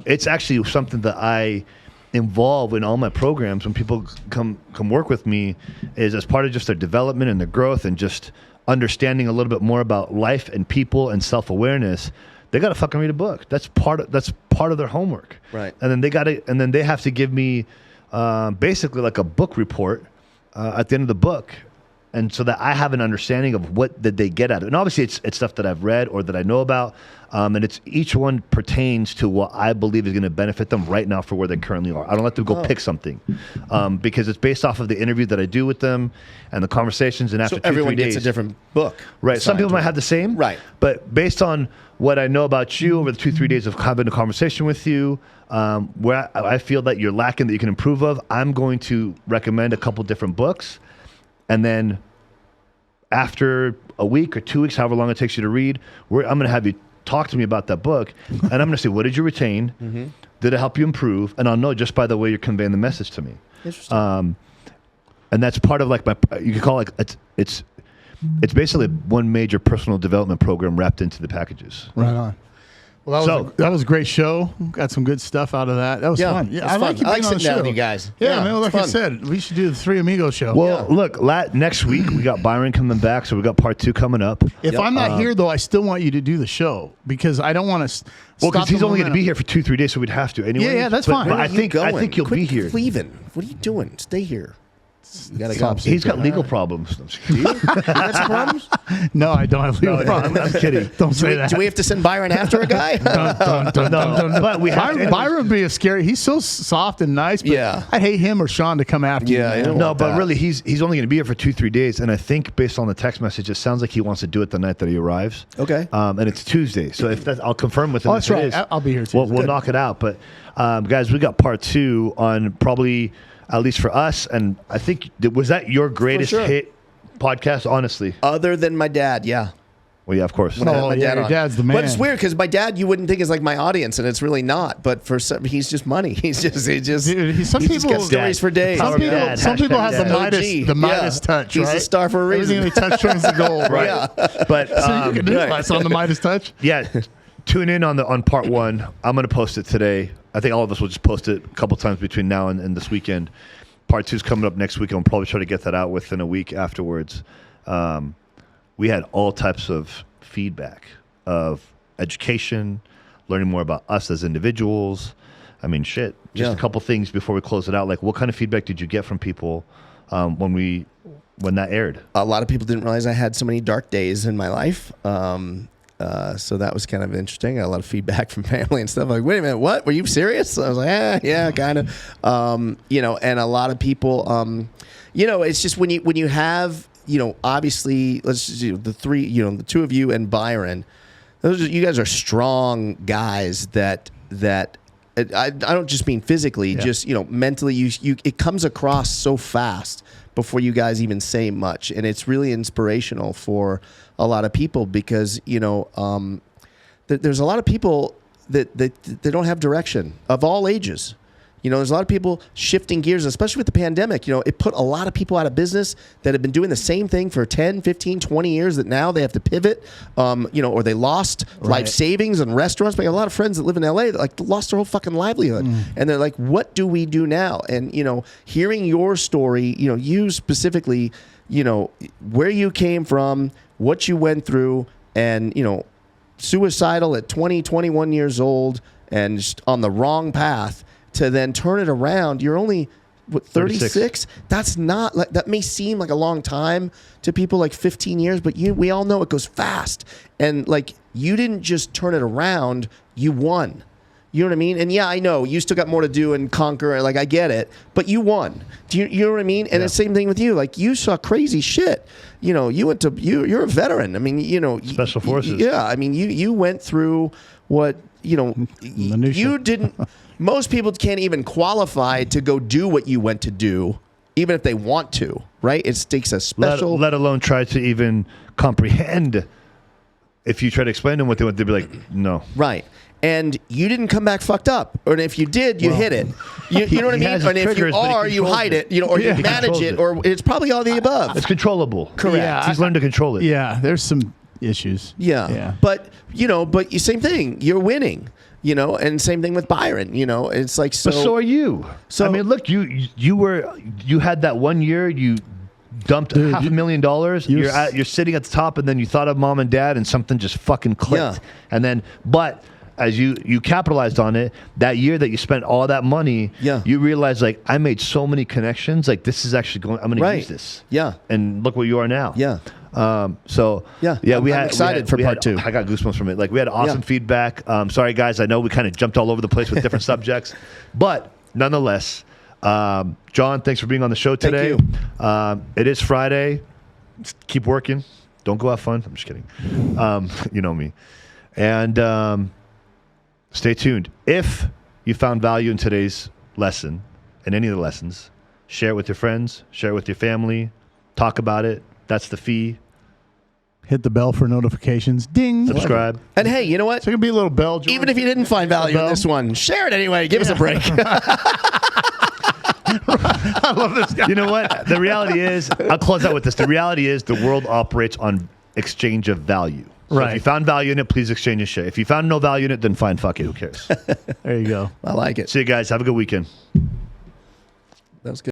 [SPEAKER 1] it's actually something that I involve in all my programs when people come work with me, is as part of just their development and their growth and just understanding a little bit more about life and people and self-awareness, they got to fucking read a book. That's part of their homework.
[SPEAKER 2] Right.
[SPEAKER 1] And then they have to give me basically like a book report at the end of the book. And so that I have an understanding of what did they get out of it. And obviously it's stuff that I've read or that I know about. And it's each one pertains to what I believe is going to benefit them right now for where they currently are. I don't let them go pick something because it's based off of the interview that I do with them and the conversations. And after 2-3 days,
[SPEAKER 2] everyone gets a different book.
[SPEAKER 1] Right. Some people might have the same.
[SPEAKER 2] Right.
[SPEAKER 1] But based on what I know about you over the 2-3 days of having a conversation with you, where I feel that you're lacking that you can improve of, I'm going to recommend a couple different books. And then after a week or 2 weeks, however long it takes you to read, I'm going to have you talk to me about that book. And I'm going to say, what did you retain? Mm-hmm. Did it help you improve? And I'll know just by the way you're conveying the message to me.
[SPEAKER 2] Interesting.
[SPEAKER 1] And that's part of like you can call it like it's basically one major personal development program wrapped into the packages.
[SPEAKER 3] Right on. Well, that was a great show. Got some good stuff out of that. That was fun. Yeah, I like
[SPEAKER 2] sitting down with you guys.
[SPEAKER 3] Yeah, man, like I said, we should do the Three Amigos show.
[SPEAKER 1] Well, look, next week we got Byron coming back, so we got part 2 coming up.
[SPEAKER 3] If I'm not here, though, I still want you to do the show because I don't want to.
[SPEAKER 1] Well, because he's only going to be here for 2-3 days, so we'd have to anyway.
[SPEAKER 3] Yeah, that's fine.
[SPEAKER 1] But I think you'll be here.
[SPEAKER 2] Leaving. What are you doing? Stay here. You gotta go.
[SPEAKER 1] He's got legal problems.
[SPEAKER 2] Do you have some problems?
[SPEAKER 3] No, I don't have legal problems.
[SPEAKER 1] I'm kidding.
[SPEAKER 3] Don't say that.
[SPEAKER 2] Do we have to send Byron after a guy?
[SPEAKER 1] But we have
[SPEAKER 3] Byron would be a scary. He's so soft and nice. But
[SPEAKER 2] Yeah.
[SPEAKER 3] I'd hate him or Sean to come after you.
[SPEAKER 2] Yeah,
[SPEAKER 1] No, but really, he's only going to be here for 2-3 days, and I think based on the text message, it sounds like he wants to do it the night that he arrives.
[SPEAKER 2] Okay.
[SPEAKER 1] And it's Tuesday, so if that, I'll confirm with him.
[SPEAKER 3] Oh, that's
[SPEAKER 1] if it
[SPEAKER 3] right.
[SPEAKER 1] is.
[SPEAKER 3] I'll be here too.
[SPEAKER 1] We'll knock it out. But guys, we got part 2 on probably at least for us, and I think was that your greatest hit podcast, honestly.
[SPEAKER 2] Other than my dad, yeah.
[SPEAKER 1] Well, yeah, of course.
[SPEAKER 3] Oh, yeah, your dad's the man.
[SPEAKER 2] But it's weird because my dad, you wouldn't think is like my audience, and it's really not. But for some, he's just money. He's just
[SPEAKER 3] some
[SPEAKER 2] he
[SPEAKER 3] people
[SPEAKER 2] gets stories for days.
[SPEAKER 3] Some people have the Midas touch.
[SPEAKER 2] He's
[SPEAKER 3] right?
[SPEAKER 2] a star for a reason.
[SPEAKER 3] Everything they touch turns to gold. Right.
[SPEAKER 2] Yeah.
[SPEAKER 1] But
[SPEAKER 3] So you can do class on the Midas touch.
[SPEAKER 1] yeah, tune in on part 1. I'm going to post it today. I think all of us will just post it a couple times between now and this weekend. Part 2 is coming up next week, and we'll probably try to get that out within a week afterwards. We had all types of feedback of education, learning more about us as individuals. I mean, shit. Just a couple things before we close it out. Like, what kind of feedback did you get from people when that aired?
[SPEAKER 2] A lot of people didn't realize I had so many dark days in my life. So that was kind of interesting. I got a lot of feedback from family and stuff. Like, wait a minute, what? Were you serious? I was like, yeah, kind of. And a lot of people, it's just when you have, obviously, let's just do the 3, the 2 of you and Byron. You guys are strong guys that I don't just mean physically, just mentally. It comes across so fast before you guys even say much, and it's really inspirational for a lot of people because there's a lot of people that they don't have direction of all ages. There's a lot of people shifting gears, especially with the pandemic. It put a lot of people out of business that have been doing the same thing for 10, 15, 20 years that now they have to pivot, or they lost life savings and restaurants. But I have a lot of friends that live in LA that lost their whole fucking livelihood. And they're like, what do we do now? And, hearing your story, you specifically, where you came from, what you went through, and, suicidal at 20, 21 years old and just on the wrong path, to then turn it around. You're only 36. That's not like, that may seem like a long time to people, like 15 years, but we all know it goes fast. And you didn't just turn it around, you won. You know what I mean? And yeah, I know you still got more to do and conquer. I get it, but you won. Do you know what I mean? And the same thing with you. You saw crazy shit. You went to you're a veteran. I mean,
[SPEAKER 1] Special Forces.
[SPEAKER 2] Yeah, I mean, you went through what you didn't. Most people can't even qualify to go do what you went to do, even if they want to, right? It takes a special...
[SPEAKER 1] Let alone try to even comprehend. If you try to explain to them what they want, they'd be like, no.
[SPEAKER 2] Right. And you didn't come back fucked up. Or if you did, you hit it. You know what I mean? And if you are, you hide it, or you manage it, or it's probably all the above.
[SPEAKER 1] It's controllable.
[SPEAKER 2] Correct.
[SPEAKER 3] Yeah,
[SPEAKER 1] He's learned to control it.
[SPEAKER 3] Yeah, there's some issues.
[SPEAKER 2] Yeah. But same thing. You're winning. And same thing with Byron. It's like so.
[SPEAKER 1] But so are you.
[SPEAKER 2] So
[SPEAKER 1] I mean, look, you had that one year. You dumped $500,000. You're sitting at the top, and then you thought of mom and dad, and something just fucking clicked.
[SPEAKER 2] Yeah.
[SPEAKER 1] And then, but as you capitalized on it, that year that you spent all that money, you realized, like, I made so many connections. Like, this is actually going. I'm going to use this.
[SPEAKER 2] Yeah.
[SPEAKER 1] And look where you are now.
[SPEAKER 2] Yeah.
[SPEAKER 1] I'm
[SPEAKER 2] excited for part 2.
[SPEAKER 1] I got goosebumps from it. Like, we had awesome feedback. Sorry guys, I know we kind of jumped all over the place with different subjects, but nonetheless, John, thanks for being on the show today.
[SPEAKER 2] Thank you.
[SPEAKER 1] It is Friday. Just keep working. Don't go have fun. I'm just kidding. You know me. And stay tuned. If you found value in today's lesson, and any of the lessons, share it with your friends, share it with your family, talk about it. That's the fee.
[SPEAKER 3] Hit the bell for notifications. Ding.
[SPEAKER 1] Subscribe.
[SPEAKER 2] And hey, you know what?
[SPEAKER 3] So it can be a little bell. George.
[SPEAKER 2] Even if you didn't find value in this one, share it anyway. Give us a break.
[SPEAKER 3] I love this guy.
[SPEAKER 1] You know what? The reality is, I'll close out with this. The reality is the world operates on exchange of value. So
[SPEAKER 3] Right.
[SPEAKER 1] if you found value in it, please exchange and share. If you found no value in it, then fine, fuck it. Who cares?
[SPEAKER 3] There you go.
[SPEAKER 2] I like it.
[SPEAKER 1] See you guys. Have a good weekend.
[SPEAKER 2] That was good.